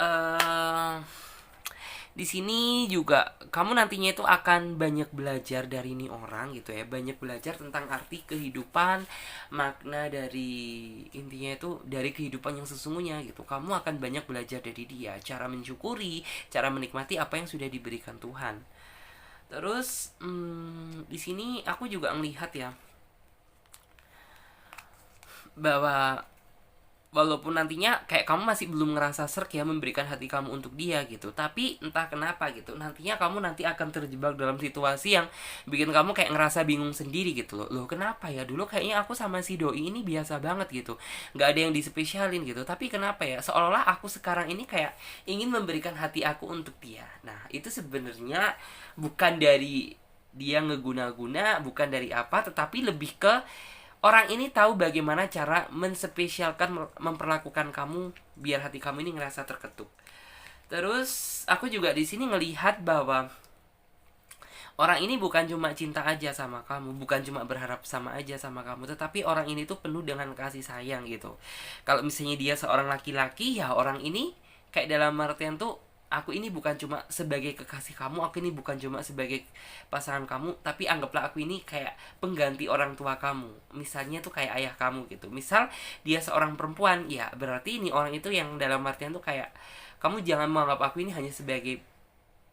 Speaker 1: di sini juga kamu nantinya itu akan banyak belajar dari ini orang gitu ya, banyak belajar tentang arti kehidupan, makna dari intinya itu dari kehidupan yang sesungguhnya gitu. Kamu akan banyak belajar dari dia, cara mensyukuri, cara menikmati apa yang sudah diberikan Tuhan. Terus di sini aku juga melihat ya bahwa walaupun nantinya kayak kamu masih belum ngerasa serk ya memberikan hati kamu untuk dia gitu, tapi entah kenapa gitu nantinya kamu nanti akan terjebak dalam situasi yang bikin kamu kayak ngerasa bingung sendiri gitu loh kenapa ya dulu kayaknya aku sama si doi ini biasa banget gitu, nggak ada yang dispesialin gitu, tapi kenapa ya seolah-olah aku sekarang ini kayak ingin memberikan hati aku untuk dia. Nah itu sebenarnya bukan dari dia ngeguna-guna, bukan dari apa, tetapi lebih ke orang ini tahu bagaimana cara menspesialkan memperlakukan kamu biar hati kamu ini ngerasa terketuk. Terus aku juga di sini ngelihat bahwa orang ini bukan cuma cinta aja sama kamu, bukan cuma berharap sama aja sama kamu, tetapi orang ini tuh penuh dengan kasih sayang gitu. Kalau misalnya dia seorang laki-laki ya orang ini kayak dalam artian tuh aku ini bukan cuma sebagai kekasih kamu, aku ini bukan cuma sebagai pasangan kamu, tapi anggaplah aku ini kayak pengganti orang tua kamu. Misalnya tuh kayak ayah kamu gitu. Misal dia seorang perempuan, ya berarti ini orang itu yang dalam artian tuh kayak kamu jangan menganggap aku ini hanya sebagai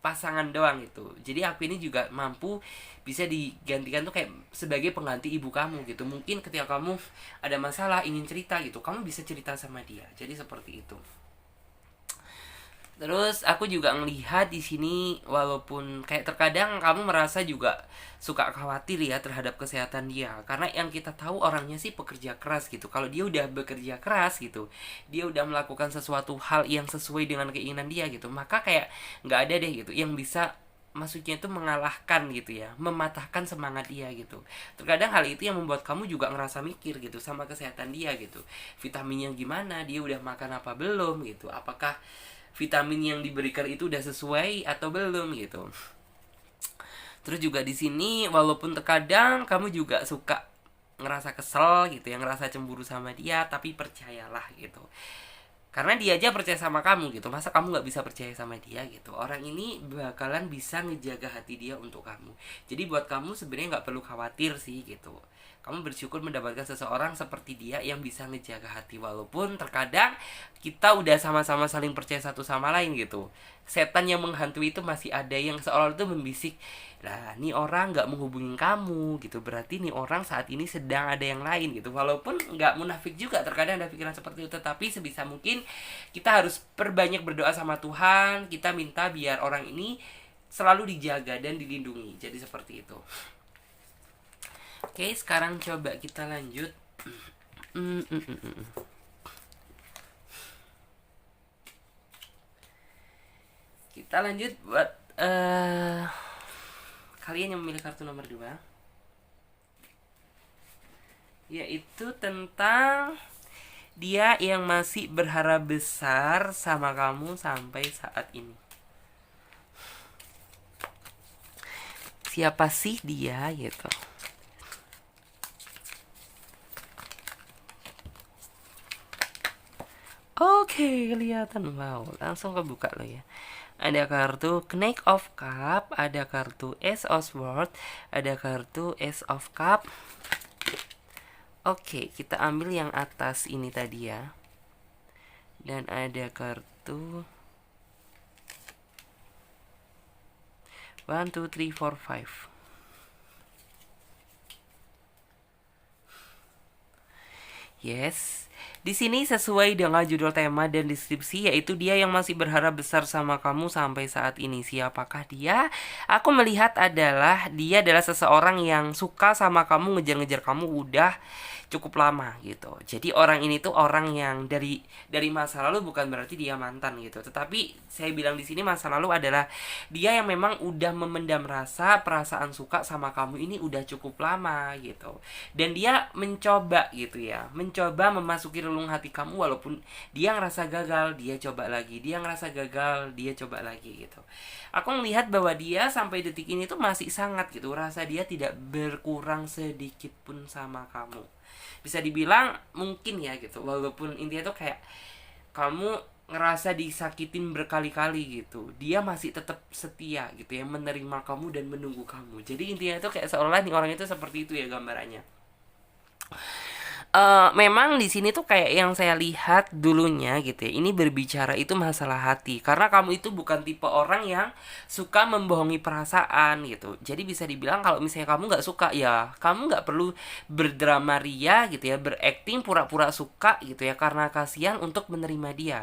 Speaker 1: pasangan doang gitu. Jadi aku ini juga mampu bisa digantikan tuh kayak sebagai pengganti ibu kamu gitu. Mungkin ketika kamu ada masalah ingin cerita gitu, kamu bisa cerita sama dia. Jadi seperti itu. Terus aku juga ngelihat di sini, walaupun kayak terkadang kamu merasa juga suka khawatir ya terhadap kesehatan dia, karena yang kita tahu orangnya sih pekerja keras gitu. Kalau dia udah bekerja keras gitu, dia udah melakukan sesuatu hal yang sesuai dengan keinginan dia gitu, maka kayak nggak ada deh gitu yang bisa, maksudnya itu mengalahkan gitu ya, mematahkan semangat dia gitu. Terkadang hal itu yang membuat kamu juga ngerasa mikir gitu sama kesehatan dia gitu. Vitaminnya gimana, dia udah makan apa belum gitu, apakah vitamin yang diberikan itu udah sesuai atau belum gitu. Terus juga di sini walaupun terkadang kamu juga suka ngerasa kesel gitu ya, ngerasa cemburu sama dia, tapi percayalah gitu. Karena dia aja percaya sama kamu gitu, masa kamu nggak bisa percaya sama dia gitu. Orang ini bakalan bisa ngejaga hati dia untuk kamu. Jadi buat kamu sebenarnya nggak perlu khawatir sih gitu. Kamu bersyukur mendapatkan seseorang seperti dia yang bisa ngejaga hati. Walaupun terkadang kita udah sama-sama saling percaya satu sama lain gitu, setan yang menghantui itu masih ada yang seolah itu membisik, lah nih orang nggak menghubungin kamu gitu, berarti nih orang saat ini sedang ada yang lain gitu. Walaupun nggak munafik juga, terkadang ada pikiran seperti itu, tetapi sebisa mungkin kita harus perbanyak berdoa sama Tuhan. Kita minta biar orang ini selalu dijaga dan dilindungi. Jadi seperti itu. Oke, sekarang coba kita lanjut. Kita lanjut buat kalian yang memilih kartu nomor 2, yaitu tentang dia yang masih berharap besar sama kamu sampai saat ini. Siapa sih dia gitu? Oke, kelihatan. Wow, langsung kebuka loh ya. Ada kartu Knight of Cup, ada kartu Ace of Swords, ada kartu Ace of Cup. Oke, kita ambil yang atas ini tadi ya. Dan ada kartu 1, 2, 3, 4, 5. Yes. Di sini sesuai dengan judul tema dan deskripsi, yaitu dia yang masih berharap besar sama kamu sampai saat ini. Siapakah dia? Aku melihat dia adalah seseorang yang suka sama kamu, ngejar-ngejar kamu udah cukup lama gitu. Jadi orang ini tuh orang yang dari masa lalu, bukan berarti dia mantan gitu. Tetapi saya bilang di sini masa lalu adalah dia yang memang udah memendam perasaan suka sama kamu ini udah cukup lama gitu. Dan dia mencoba gitu ya, mencoba memasuki relung hati kamu, walaupun dia ngerasa gagal, dia coba lagi. Dia ngerasa gagal, dia coba lagi gitu. Aku melihat bahwa dia sampai detik ini tuh masih sangat gitu, rasa dia tidak berkurang sedikit pun sama kamu. Bisa dibilang mungkin ya gitu, walaupun intinya tuh kayak kamu ngerasa disakitin berkali-kali gitu, dia masih tetap setia gitu ya, menerima kamu dan menunggu kamu. Jadi intinya tuh kayak seolah nih orang itu seperti itu ya gambarannya. Memang di sini tuh kayak yang saya lihat dulunya gitu ya, ini berbicara itu masalah hati, karena kamu itu bukan tipe orang yang suka membohongi perasaan gitu. Jadi bisa dibilang kalau misalnya kamu nggak suka ya kamu nggak perlu berdrama ria gitu ya, berakting pura-pura suka gitu ya, karena kasihan untuk menerima dia.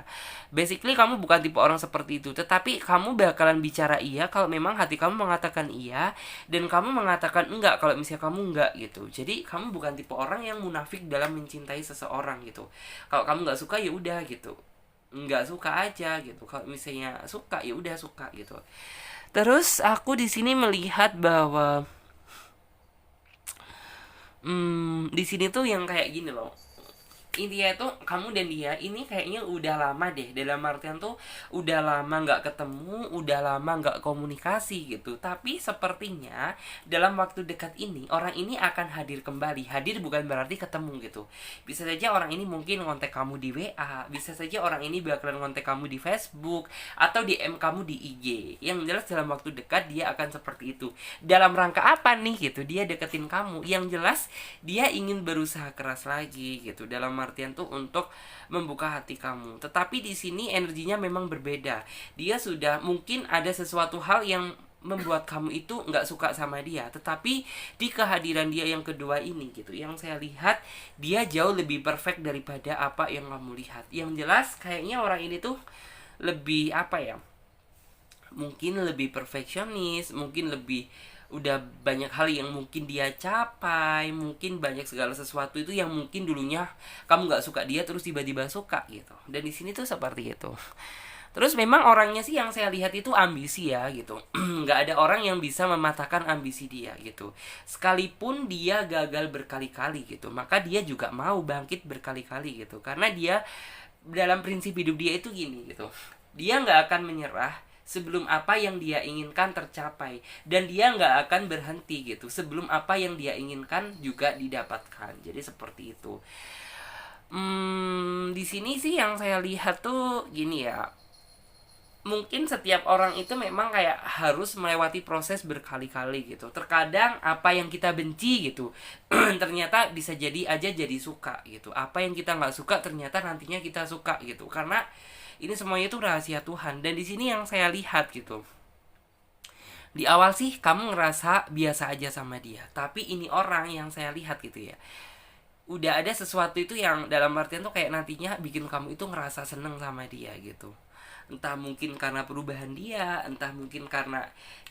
Speaker 1: Basically kamu bukan tipe orang seperti itu, tetapi kamu bakalan bicara iya kalau memang hati kamu mengatakan iya, dan kamu mengatakan enggak kalau misalnya kamu enggak gitu. Jadi kamu bukan tipe orang yang munafik dalam mencintai seseorang gitu. Kalau kamu nggak suka ya udah gitu, nggak suka aja gitu. Kalau misalnya suka ya udah suka gitu. Terus aku di sini melihat bahwa di sini tuh yang kayak gini loh, intinya tuh kamu dan dia ini kayaknya udah lama deh, dalam artian tuh udah lama nggak ketemu, udah lama nggak komunikasi gitu. Tapi sepertinya dalam waktu dekat ini orang ini akan hadir kembali. Hadir bukan berarti ketemu gitu. Bisa saja orang ini mungkin ngontek kamu di WA, bisa saja orang ini bakalan ngontek kamu di Facebook atau DM kamu di IG. Yang jelas dalam waktu dekat dia akan seperti itu. Dalam rangka apa nih gitu dia deketin kamu? Yang jelas dia ingin berusaha keras lagi gitu, dalam artian tuh untuk membuka hati kamu. Tetapi di sini energinya memang berbeda. Dia sudah mungkin ada sesuatu hal yang membuat kamu itu nggak suka sama dia, tetapi di kehadiran dia yang kedua ini gitu, yang saya lihat dia jauh lebih perfect daripada apa yang kamu lihat. Yang jelas kayaknya orang ini tuh lebih apa ya, mungkin lebih perfeksionis, mungkin lebih udah banyak hal yang mungkin dia capai, mungkin banyak segala sesuatu itu yang mungkin dulunya kamu nggak suka dia terus tiba-tiba suka gitu. Dan di sini tuh seperti itu. Terus memang orangnya sih yang saya lihat itu ambisi ya gitu. Nggak ada orang yang bisa mematahkan ambisi dia gitu. Sekalipun dia gagal berkali-kali gitu, maka dia juga mau bangkit berkali-kali gitu. Karena dia dalam prinsip hidup dia itu gini gitu. Dia nggak akan menyerah sebelum apa yang dia inginkan tercapai. Dan dia nggak akan berhenti gitu sebelum apa yang dia inginkan juga didapatkan. Jadi seperti itu. Di sini sih yang saya lihat tuh gini ya, mungkin setiap orang itu memang kayak harus melewati proses berkali-kali gitu. Terkadang apa yang kita benci gitu ternyata bisa jadi aja jadi suka gitu. Apa yang kita nggak suka ternyata nantinya kita suka gitu. Karena ini semuanya itu rahasia Tuhan. Dan di sini yang saya lihat gitu, di awal sih kamu ngerasa biasa aja sama dia, tapi ini orang yang saya lihat gitu ya, udah ada sesuatu itu yang dalam artian tuh kayak nantinya bikin kamu itu ngerasa seneng sama dia gitu. Entah mungkin karena perubahan dia, entah mungkin karena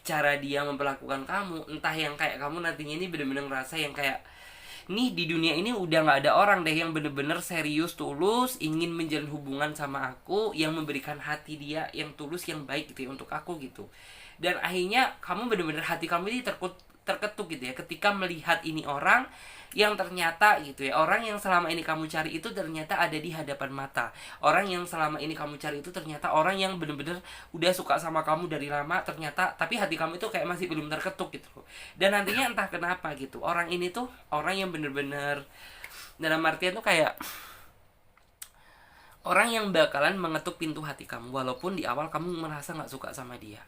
Speaker 1: cara dia memperlakukan kamu, entah yang kayak kamu nantinya ini bener-bener ngerasa yang kayak, nih di dunia ini udah gak ada orang deh yang bener-bener serius, tulus, ingin menjalin hubungan sama aku, yang memberikan hati dia yang tulus, yang baik gitu ya untuk aku gitu. Dan akhirnya kamu bener-bener hati kamu ini terketuk gitu ya ketika melihat ini orang yang ternyata gitu ya, orang yang selama ini kamu cari itu ternyata ada di hadapan mata. Orang yang selama ini kamu cari itu ternyata orang yang bener-bener udah suka sama kamu dari lama ternyata, tapi hati kamu itu kayak masih belum terketuk gitu. Dan nantinya entah kenapa gitu, orang ini tuh orang yang bener-bener dalam artian tuh kayak orang yang bakalan mengetuk pintu hati kamu walaupun di awal kamu merasa gak suka sama dia.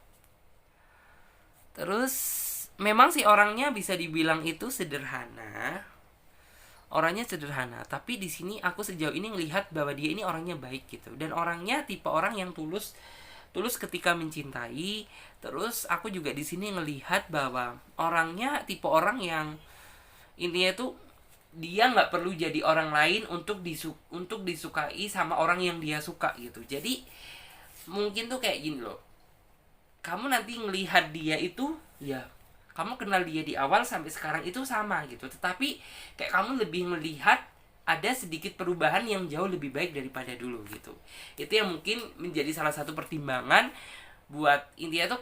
Speaker 1: Terus memang sih orangnya bisa dibilang itu sederhana. Orangnya sederhana, tapi di sini aku sejauh ini ngelihat bahwa dia ini orangnya baik gitu. Dan orangnya tipe orang yang tulus ketika mencintai. Terus aku juga di sini ngelihat bahwa orangnya tipe orang yang intinya tuh dia nggak perlu jadi orang lain untuk disukai sama orang yang dia suka gitu. Jadi mungkin tuh kayak gini loh, kamu nanti ngelihat dia itu ya, kamu kenal dia di awal sampai sekarang itu sama gitu, tetapi kayak kamu lebih melihat ada sedikit perubahan yang jauh lebih baik daripada dulu gitu. Itu yang mungkin menjadi salah satu pertimbangan buat intinya tuh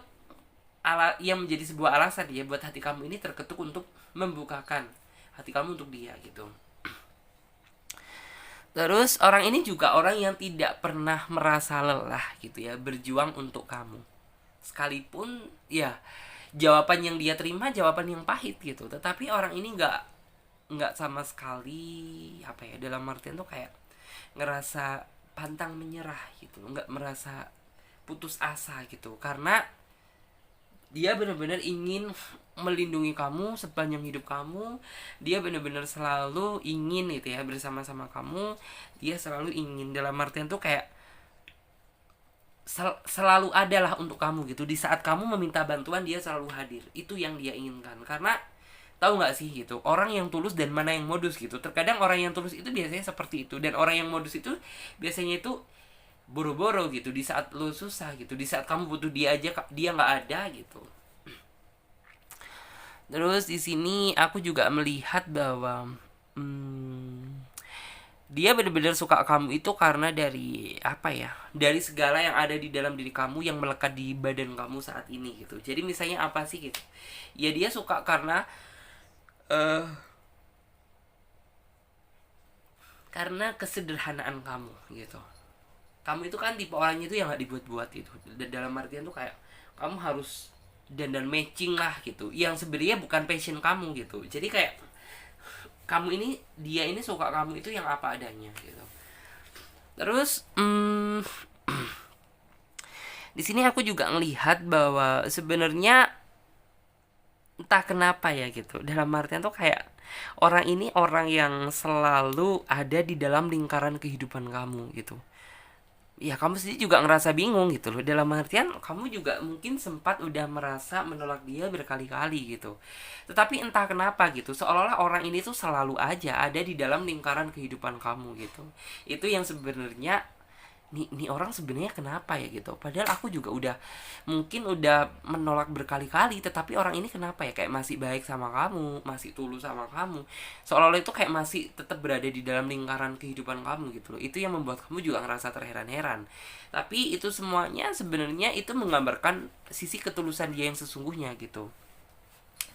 Speaker 1: yang menjadi sebuah alasan ya buat hati kamu ini terketuk untuk membukakan hati kamu untuk dia gitu. Terus orang ini juga orang yang tidak pernah merasa lelah gitu ya berjuang untuk kamu. Sekalipun ya jawaban yang dia terima jawaban yang pahit gitu, tetapi orang ini nggak sama sekali apa ya, dalam artian tuh kayak ngerasa pantang menyerah gitu, nggak merasa putus asa gitu, karena dia benar-benar ingin melindungi kamu sepanjang hidup kamu. Dia benar-benar selalu ingin gitu ya bersama-sama kamu. Dia selalu ingin dalam artian tuh kayak selalu adalah untuk kamu gitu. Di saat kamu meminta bantuan dia selalu hadir. Itu yang dia inginkan. Karena tahu nggak sih gitu, orang yang tulus dan mana yang modus gitu. Terkadang orang yang tulus itu biasanya seperti itu, dan orang yang modus itu biasanya itu boro-boro gitu di saat lo susah gitu, di saat kamu butuh dia aja dia nggak ada gitu. Terus di sini aku juga melihat bahwa dia benar-benar suka kamu itu karena dari apa ya, dari segala yang ada di dalam diri kamu yang melekat di badan kamu saat ini gitu. Jadi misalnya apa sih gitu ya, dia suka karena kesederhanaan kamu gitu. Kamu itu kan tipe orangnya itu yang nggak dibuat-buat gitu. Dalam artian tuh kayak kamu harus dandan matching lah gitu, yang sebenarnya bukan passion kamu gitu. Jadi kayak kamu ini, dia ini suka kamu itu yang apa adanya gitu. Terus di sini aku juga ngelihat bahwa sebenarnya entah kenapa ya gitu, dalam artian tuh kayak orang ini orang yang selalu ada di dalam lingkaran kehidupan kamu gitu. Ya kamu sendiri juga ngerasa bingung gitu loh, dalam artian kamu juga mungkin sempat udah merasa menolak dia berkali-kali gitu, tetapi entah kenapa gitu seolah-olah orang ini tuh selalu aja ada di dalam lingkaran kehidupan kamu gitu. Itu yang sebenarnya nih orang sebenarnya kenapa ya gitu, padahal aku juga udah mungkin udah menolak berkali-kali, tetapi orang ini kenapa ya kayak masih baik sama kamu, masih tulus sama kamu, seolah-olah itu kayak masih tetap berada di dalam lingkaran kehidupan kamu gitu loh. Itu yang membuat kamu juga ngerasa terheran-heran, tapi itu semuanya sebenarnya itu menggambarkan sisi ketulusan dia yang sesungguhnya gitu.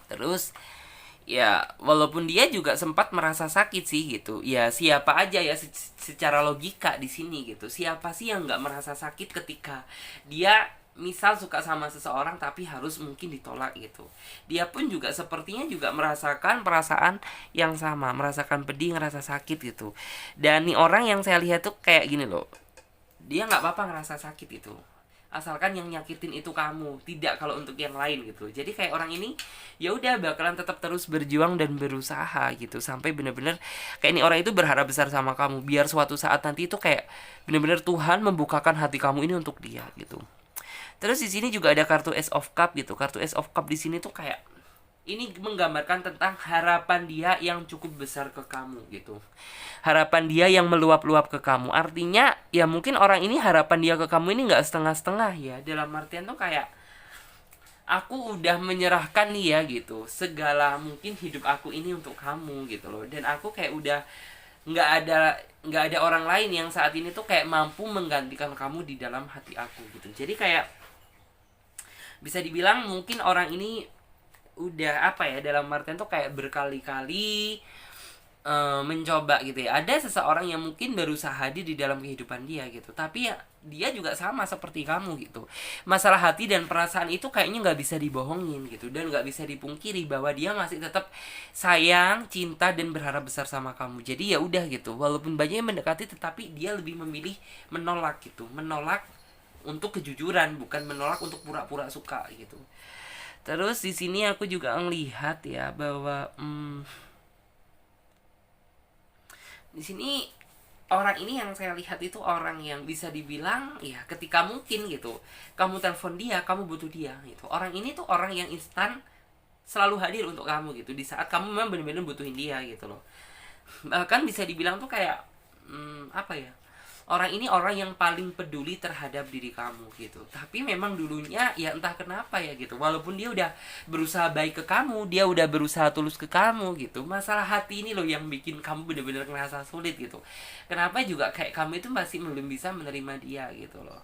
Speaker 1: Terus ya walaupun dia juga sempat merasa sakit sih gitu, ya siapa aja ya secara logika di sini gitu, siapa sih yang nggak merasa sakit ketika dia misal suka sama seseorang tapi harus mungkin ditolak gitu. Dia pun juga sepertinya juga merasakan perasaan yang sama, merasakan pedih, ngerasa sakit gitu. Dan nih orang yang saya lihat tuh kayak gini loh, dia nggak apa-apa ngerasa sakit itu, asalkan yang nyakitin itu kamu, tidak kalau untuk yang lain gitu. Jadi kayak orang ini ya udah bakalan tetap terus berjuang dan berusaha gitu sampai bener-bener kayak ini orang itu berharap besar sama kamu, biar suatu saat nanti itu kayak bener-bener Tuhan membukakan hati kamu ini untuk dia gitu. Terus di sini juga ada kartu Ace of Cup gitu. Kartu Ace of Cup di sini tuh kayak ini menggambarkan tentang harapan dia yang cukup besar ke kamu gitu. Harapan dia yang meluap-luap ke kamu. Artinya ya mungkin orang ini harapan dia ke kamu ini nggak setengah-setengah ya. Dalam artian tuh kayak aku udah menyerahkan nih ya gitu, segala mungkin hidup aku ini untuk kamu gitu loh. Dan aku kayak udah nggak ada nggak ada orang lain yang saat ini tuh kayak mampu menggantikan kamu di dalam hati aku gitu. Jadi kayak bisa dibilang mungkin orang ini udah apa ya, dalam artian tuh kayak berkali-kali mencoba gitu ya. Ada seseorang yang mungkin berusaha hadir di dalam kehidupan dia gitu, tapi ya dia juga sama seperti kamu gitu. Masalah hati dan perasaan itu kayaknya nggak bisa dibohongin gitu, dan nggak bisa dipungkiri bahwa dia masih tetap sayang, cinta, dan berharap besar sama kamu. Jadi ya udah gitu, walaupun banyak yang mendekati, tetapi dia lebih memilih menolak gitu, menolak untuk kejujuran, bukan menolak untuk pura-pura suka gitu. Terus di sini aku juga ngelihat ya bahwa di sini orang ini yang saya lihat itu orang yang bisa dibilang ya ketika mungkin gitu kamu telepon dia, kamu butuh dia gitu, orang ini tuh orang yang instan selalu hadir untuk kamu gitu di saat kamu memang benar-benar butuhin dia gitu loh. Bahkan bisa dibilang tuh kayak apa ya, orang ini orang yang paling peduli terhadap diri kamu gitu. Tapi memang dulunya ya entah kenapa ya gitu, walaupun dia udah berusaha baik ke kamu, dia udah berusaha tulus ke kamu gitu, masalah hati ini loh yang bikin kamu bener-bener ngerasa sulit gitu. Kenapa juga kayak kamu itu masih belum bisa menerima dia gitu loh.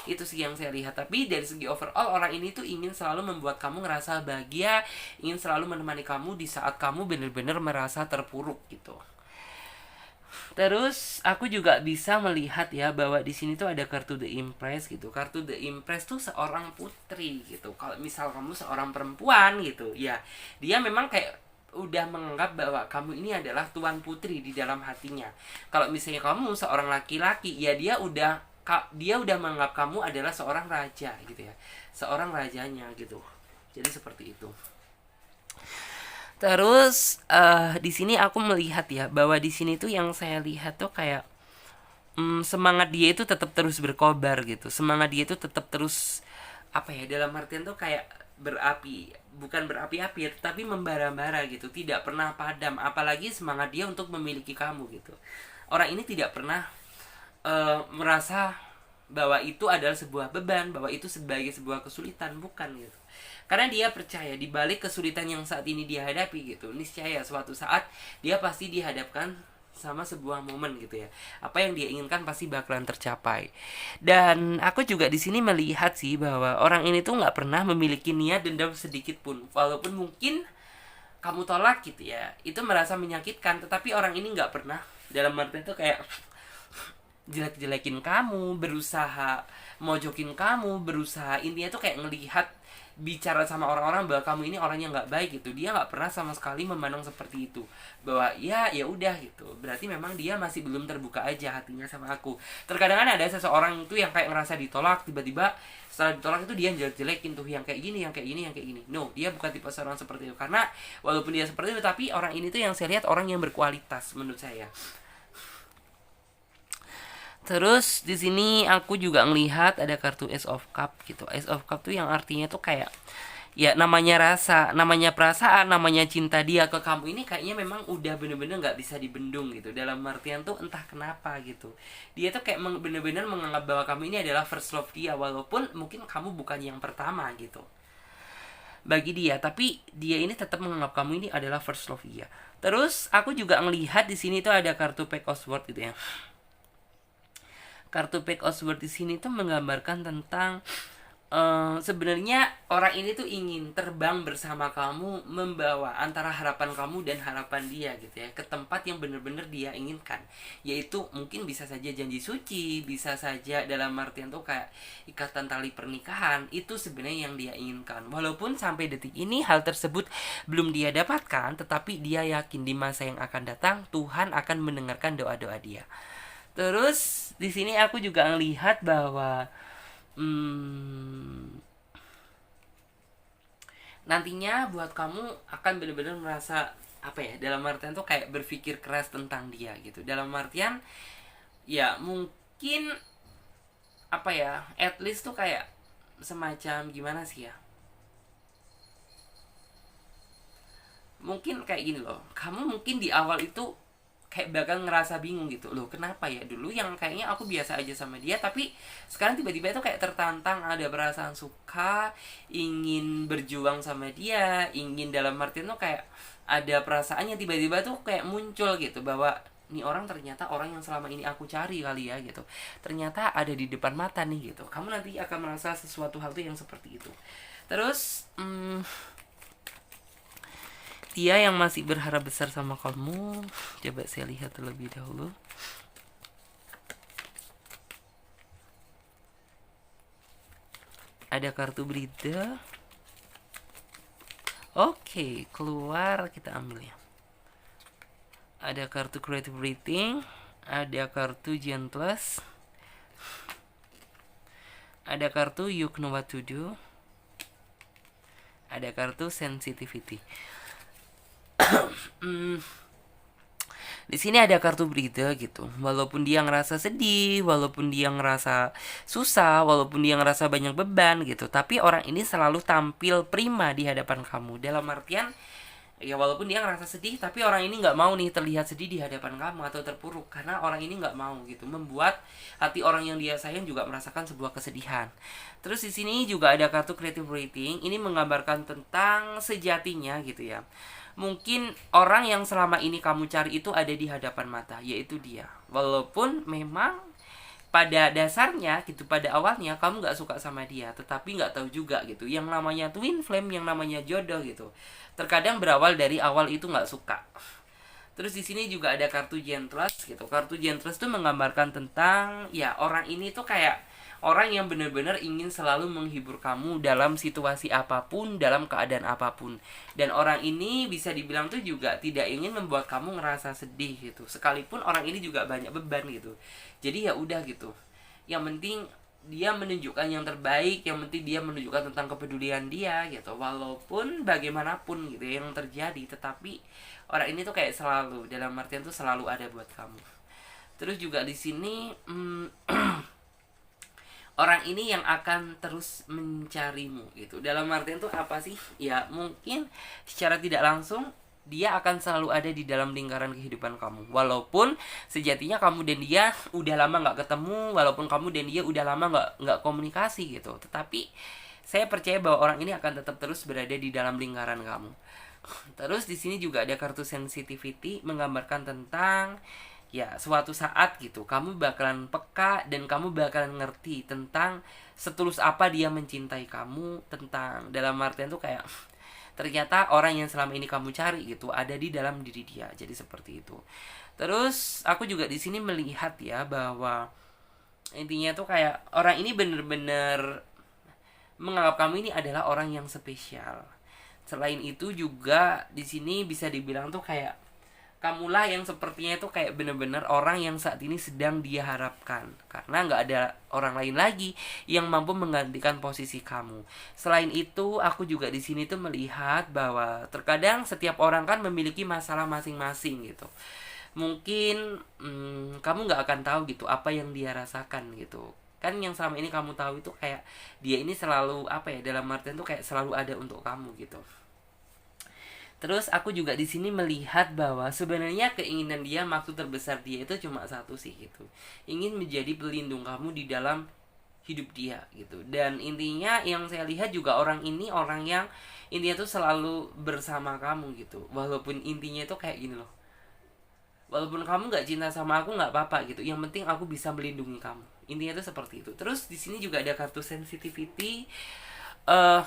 Speaker 1: Itu sih yang saya lihat. Tapi dari segi overall, orang ini tuh ingin selalu membuat kamu ngerasa bahagia, ingin selalu menemani kamu di saat kamu bener-bener merasa terpuruk gitu. Terus aku juga bisa melihat ya bahwa di sini tuh ada kartu The Empress gitu. Kartu The Empress tuh seorang putri gitu. Kalau misal kamu seorang perempuan gitu, ya dia memang kayak udah menganggap bahwa kamu ini adalah tuan putri di dalam hatinya. Kalau misalnya kamu seorang laki-laki, ya dia udah menganggap kamu adalah seorang raja gitu ya. Seorang rajanya gitu. Jadi seperti itu. Terus di sini aku melihat ya bahwa di sini tuh yang saya lihat tuh kayak semangat dia itu tetap terus berkobar gitu. Semangat dia itu tetap terus apa ya, dalam artian tuh kayak berapi, bukan berapi-api ya, tapi membara-bara gitu, tidak pernah padam. Apalagi semangat dia untuk memiliki kamu gitu. Orang ini tidak pernah merasa bahwa itu adalah sebuah beban, bahwa itu sebagai sebuah kesulitan, bukan gitu. Karena dia percaya di balik kesulitan yang saat ini dia hadapi gitu, niscaya suatu saat dia pasti dihadapkan sama sebuah momen gitu ya. Apa yang dia inginkan pasti bakalan tercapai. Dan aku juga di sini melihat sih bahwa orang ini tuh nggak pernah memiliki niat dendam sedikit pun. Walaupun mungkin kamu tolak gitu ya, itu merasa menyakitkan, tetapi orang ini nggak pernah, dalam arti itu kayak jelek-jelekin kamu, berusaha mojokin kamu, berusaha, intinya tuh kayak ngelihat bicara sama orang-orang bahwa kamu ini orang yang nggak baik gitu, dia nggak pernah sama sekali memandang seperti itu, bahwa ya ya udah gitu, berarti memang dia masih belum terbuka aja hatinya sama aku. Terkadang kan ada seseorang itu yang kayak ngerasa ditolak, tiba-tiba setelah ditolak itu dia jelek-jelekin tuh yang kayak gini, yang kayak gini, yang kayak gini. No, dia bukan tipe seorang seperti itu, karena walaupun dia seperti itu, tapi orang ini tuh yang saya lihat orang yang berkualitas menurut saya. Terus di sini aku juga ngelihat ada kartu Ace of Cup gitu. Ace of Cup tuh yang artinya tuh kayak ya namanya rasa, namanya perasaan, namanya cinta dia ke kamu ini kayaknya memang udah bener-bener nggak bisa dibendung gitu. Dalam artian tuh entah kenapa gitu. Dia tuh kayak bener-bener menganggap bahwa kamu ini adalah first love dia, walaupun mungkin kamu bukan yang pertama gitu bagi dia, tapi dia ini tetap menganggap kamu ini adalah first love dia. Terus aku juga ngelihat di sini tuh ada kartu Pack of Swords gitu ya. Kartu Pack of Swords di sini tuh menggambarkan tentang sebenarnya orang ini tuh ingin terbang bersama kamu, membawa antara harapan kamu dan harapan dia gitu ya, ke tempat yang benar-benar dia inginkan. Yaitu mungkin bisa saja janji suci, bisa saja dalam artian tuh kayak ikatan tali pernikahan, itu sebenarnya yang dia inginkan. Walaupun sampai detik ini hal tersebut belum dia dapatkan, tetapi dia yakin di masa yang akan datang Tuhan akan mendengarkan doa-doa dia. Terus di sini aku juga melihat bahwa nantinya buat kamu akan benar-benar merasa apa ya, dalam artian tuh kayak berpikir keras tentang dia gitu. Dalam artian ya mungkin apa ya, at least tuh kayak semacam gimana sih ya, mungkin kayak gini loh, kamu mungkin di awal itu kayak bakal ngerasa bingung gitu loh, kenapa ya dulu yang kayaknya aku biasa aja sama dia, tapi sekarang tiba-tiba itu kayak tertantang, ada perasaan suka, ingin berjuang sama dia, ingin dalam artian tuh kayak ada perasaannya tiba-tiba tuh kayak muncul gitu, bahwa nih orang ternyata orang yang selama ini aku cari kali ya gitu, ternyata ada di depan mata nih gitu. Kamu nanti akan merasa sesuatu hal tuh yang seperti itu. Terus dia yang masih berharap besar sama kamu, coba saya lihat terlebih dahulu. Ada kartu berita. Oke, keluar, kita ambil ya. Ada kartu creative rating, ada kartu gentlest, ada kartu you know what to do, ada kartu sensitivity. Di sini ada kartu berita gitu. Walaupun dia ngerasa sedih, walaupun dia ngerasa susah, walaupun dia ngerasa banyak beban gitu, tapi orang ini selalu tampil prima di hadapan kamu. Dalam artian ya walaupun dia ngerasa sedih, tapi orang ini nggak mau nih terlihat sedih di hadapan kamu atau terpuruk, karena orang ini nggak mau gitu membuat hati orang yang dia sayang juga merasakan sebuah kesedihan. Terus di sini juga ada kartu creative rating. Ini menggambarkan tentang sejatinya gitu ya. Mungkin orang yang selama ini kamu cari itu ada di hadapan mata, yaitu dia. Walaupun memang pada dasarnya gitu, pada awalnya kamu nggak suka sama dia, tetapi nggak tahu juga gitu, yang namanya twin flame, yang namanya jodoh gitu, terkadang berawal dari awal itu nggak suka. Terus di sini juga ada kartu gentlest gitu. Kartu gentlest tuh menggambarkan tentang ya orang ini tuh kayak orang yang benar-benar ingin selalu menghibur kamu dalam situasi apapun, dalam keadaan apapun. Dan orang ini bisa dibilang tuh juga tidak ingin membuat kamu ngerasa sedih gitu. Sekalipun orang ini juga banyak beban gitu. Jadi ya udah gitu. Yang penting dia menunjukkan yang terbaik, yang penting dia menunjukkan tentang kepedulian dia gitu. Walaupun bagaimanapun gitu yang terjadi, tetapi orang ini tuh kayak selalu, dalam artian tuh selalu ada buat kamu. Terus juga di sini orang ini yang akan terus mencarimu gitu. Dalam artian tuh apa sih? Ya mungkin secara tidak langsung dia akan selalu ada di dalam lingkaran kehidupan kamu. Walaupun sejatinya kamu dan dia udah lama nggak ketemu, walaupun kamu dan dia udah lama nggak komunikasi gitu. Tetapi saya percaya bahwa orang ini akan tetap terus berada di dalam lingkaran kamu. Terus di sini juga ada kartu sensitivity, menggambarkan tentang ya suatu saat gitu kamu bakalan peka dan kamu bakalan ngerti tentang setulus apa dia mencintai kamu, tentang dalam artian tuh kayak ternyata orang yang selama ini kamu cari gitu ada di dalam diri dia. Jadi seperti itu. Terus aku juga di sini melihat ya bahwa intinya tuh kayak orang ini bener-bener menganggap kamu ini adalah orang yang spesial. Selain itu juga di sini bisa dibilang tuh kayak kamulah yang sepertinya itu kayak bener-bener orang yang saat ini sedang dia harapkan, karena nggak ada orang lain lagi yang mampu menggantikan posisi kamu. Selain itu aku juga di sini tuh melihat bahwa terkadang setiap orang kan memiliki masalah masing-masing gitu. Mungkin kamu nggak akan tahu gitu apa yang dia rasakan gitu kan. Yang selama ini kamu tahu itu kayak dia ini selalu apa ya, dalam artian tuh kayak selalu ada untuk kamu gitu. Terus aku juga di sini melihat bahwa sebenarnya keinginan dia, maksud terbesar dia itu cuma satu sih gitu. Ingin menjadi pelindung kamu di dalam hidup dia gitu. Dan intinya yang saya lihat juga orang ini orang yang intinya tuh selalu bersama kamu gitu. Walaupun intinya itu kayak gini loh. Walaupun kamu nggak cinta sama aku nggak apa-apa gitu. Yang penting aku bisa melindungi kamu. Intinya tuh seperti itu. Terus di sini juga ada kartu sensitivity.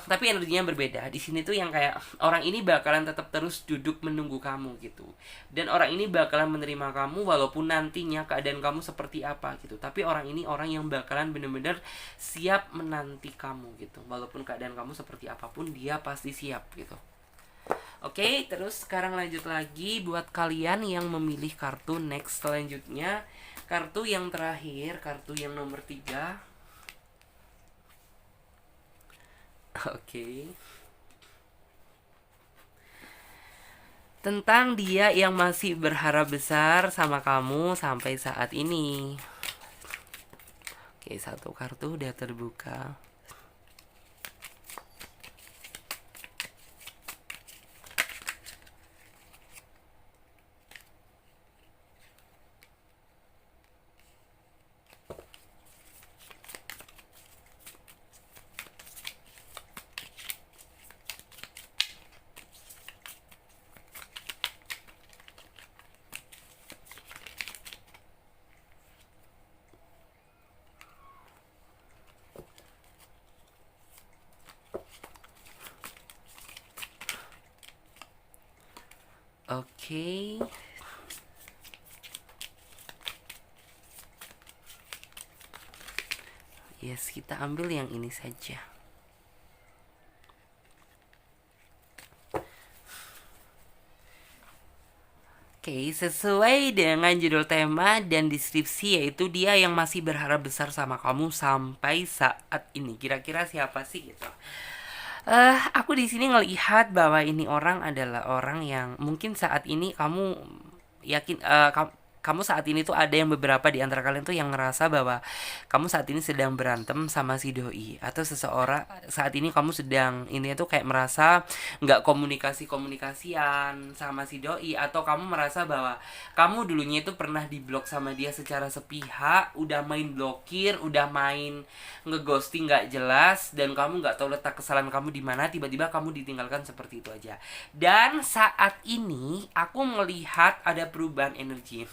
Speaker 1: Tapi energinya berbeda. Di sini tuh yang kayak orang ini bakalan tetap terus duduk menunggu kamu gitu. Dan orang ini bakalan menerima kamu walaupun nantinya keadaan kamu seperti apa gitu. Tapi orang ini orang yang bakalan bener-bener siap menanti kamu gitu. Walaupun keadaan kamu seperti apapun, dia pasti siap gitu. Oke, terus sekarang lanjut lagi buat kalian yang memilih kartu next selanjutnya. Kartu yang terakhir, kartu yang nomor 3. Oke. Tentang dia yang masih berharap besar sama kamu sampai saat ini. Oke, satu kartu udah terbuka. Oke. Yes, kita ambil yang ini saja. Oke, sesuai dengan judul tema dan deskripsi, yaitu dia yang masih berharap besar sama kamu sampai saat ini. Kira-kira siapa sih gitu? Aku di sini ngelihat bahwa ini orang adalah orang yang mungkin saat ini kamu yakin, kamu saat ini tuh ada yang beberapa di antara kalian tuh yang ngerasa bahwa kamu saat ini sedang berantem sama si doi, atau seseorang saat ini kamu sedang ini tuh kayak merasa nggak komunikasian sama si doi, atau kamu merasa bahwa kamu dulunya itu pernah diblok sama dia secara sepihak, udah main blokir, udah main ngeghosting nggak jelas, dan kamu nggak tahu letak kesalahan kamu di mana, tiba-tiba kamu ditinggalkan seperti itu aja. Dan saat ini aku melihat ada perubahan energi.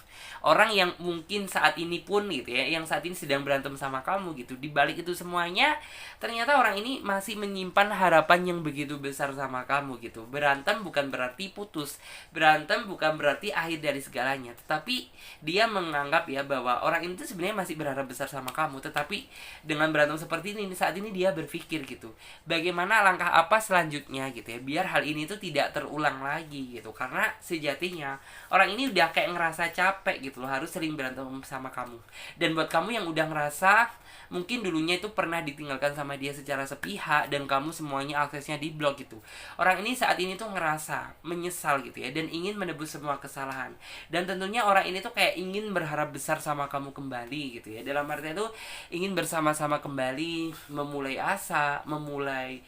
Speaker 1: Orang yang mungkin saat ini pun gitu ya, yang saat ini sedang berantem sama kamu gitu, di balik itu semuanya ternyata orang ini masih menyimpan harapan yang begitu besar sama kamu gitu. Berantem bukan berarti putus, berantem bukan berarti akhir dari segalanya, tetapi dia menganggap ya bahwa orang itu sebenarnya masih berharap besar sama kamu. Tetapi dengan berantem seperti ini saat ini dia berpikir gitu, bagaimana langkah apa selanjutnya gitu ya, biar hal ini tuh tidak terulang lagi gitu. Karena sejatinya orang ini udah kayak ngerasa capek gitu loh, harus sering berantem sama kamu. Dan buat kamu yang udah ngerasa mungkin dulunya itu pernah ditinggalkan sama dia secara sepihak dan kamu semuanya aksesnya di blok gitu, orang ini saat ini tuh ngerasa menyesal gitu ya, dan ingin menebus semua kesalahan. Dan tentunya orang ini tuh kayak ingin berharap besar sama kamu kembali gitu ya, dalam artinya tuh ingin bersama-sama kembali, memulai asa, memulai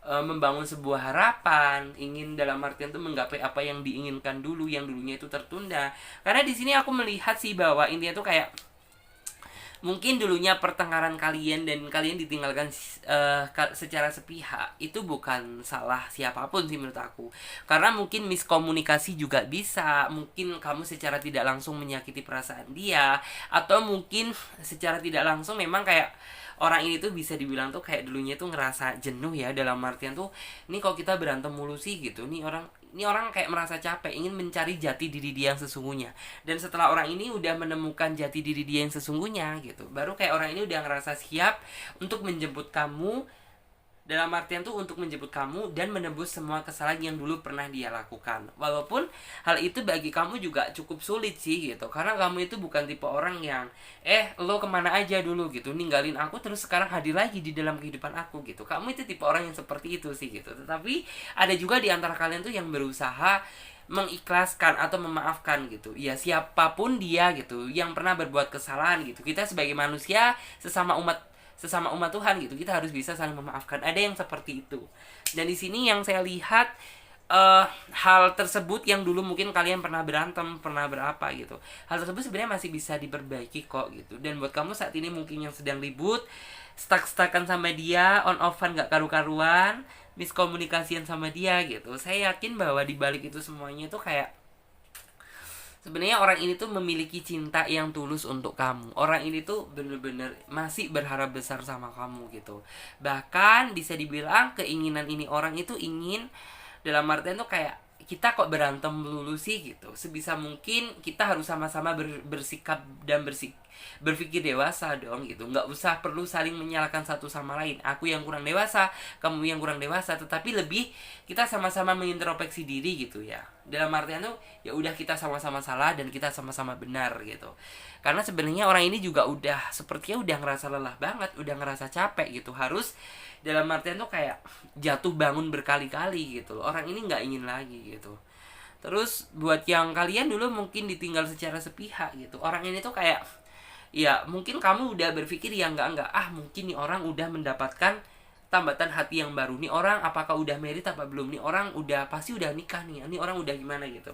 Speaker 1: membangun sebuah harapan, ingin dalam artian tuh menggapai apa yang diinginkan dulu, yang dulunya itu tertunda. Karena di sini aku melihat sih bahwa intinya tuh kayak mungkin dulunya pertengkaran kalian dan kalian ditinggalkan secara sepihak, itu bukan salah siapapun sih menurut aku. Karena mungkin miskomunikasi juga bisa, mungkin kamu secara tidak langsung menyakiti perasaan dia, atau mungkin secara tidak langsung memang kayak orang ini tuh bisa dibilang tuh kayak dulunya tuh ngerasa jenuh ya, dalam artian tuh ini kok kita berantem mulu sih gitu, ini orang kayak merasa capek, ingin mencari jati diri dia yang sesungguhnya. Dan setelah orang ini udah menemukan jati diri dia yang sesungguhnya gitu, baru kayak orang ini udah ngerasa siap untuk menjemput kamu Dalam artian tuh untuk menjemput kamu dan menebus semua kesalahan yang dulu pernah dia lakukan. Walaupun hal itu bagi kamu juga cukup sulit sih gitu. Karena kamu itu bukan tipe orang yang lo kemana aja dulu gitu, ninggalin aku terus sekarang hadir lagi di dalam kehidupan aku gitu. Kamu itu tipe orang yang seperti itu sih gitu. Tetapi ada juga di antara kalian tuh yang berusaha mengikhlaskan atau memaafkan gitu. Ya siapapun dia gitu yang pernah berbuat kesalahan gitu. Kita sebagai manusia sesama umat Tuhan gitu, kita harus bisa saling memaafkan. Ada yang seperti itu. Dan di sini yang saya lihat hal tersebut yang dulu mungkin kalian pernah berantem, pernah berapa gitu, hal tersebut sebenarnya masih bisa diperbaiki kok gitu. Dan buat kamu saat ini mungkin yang sedang ribut, stuck-stuckan sama dia, on-offan gak karu-karuan, miskomunikasian sama dia gitu, saya yakin bahwa di balik itu semuanya tuh kayak sebenarnya orang ini tuh memiliki cinta yang tulus untuk kamu. Orang ini tuh bener-bener masih berharap besar sama kamu gitu. Bahkan bisa dibilang keinginan ini orang itu ingin, dalam artian tuh kayak kita kok berantem melulu sih gitu. Sebisa mungkin kita harus sama-sama bersikap dan berpikir dewasa dong gitu. Nggak usah perlu saling menyalahkan satu sama lain. Aku yang kurang dewasa, kamu yang kurang dewasa, tetapi lebih kita sama-sama mengintrospeksi diri gitu ya. Dalam artian tuh ya udah kita sama-sama salah dan kita sama-sama benar gitu. Karena sebenarnya orang ini juga udah sepertinya udah ngerasa lelah banget, udah ngerasa capek gitu. Harus dalam artian tuh kayak jatuh bangun berkali-kali gitu loh. Orang ini nggak ingin lagi gitu. Terus buat yang kalian dulu mungkin ditinggal secara sepihak gitu, orang ini tuh kayak ya mungkin kamu udah berpikir ya enggak mungkin nih orang udah mendapatkan tambatan hati yang baru, nih orang apakah udah married apa belum, nih orang udah pasti udah nikah nih orang udah gimana gitu.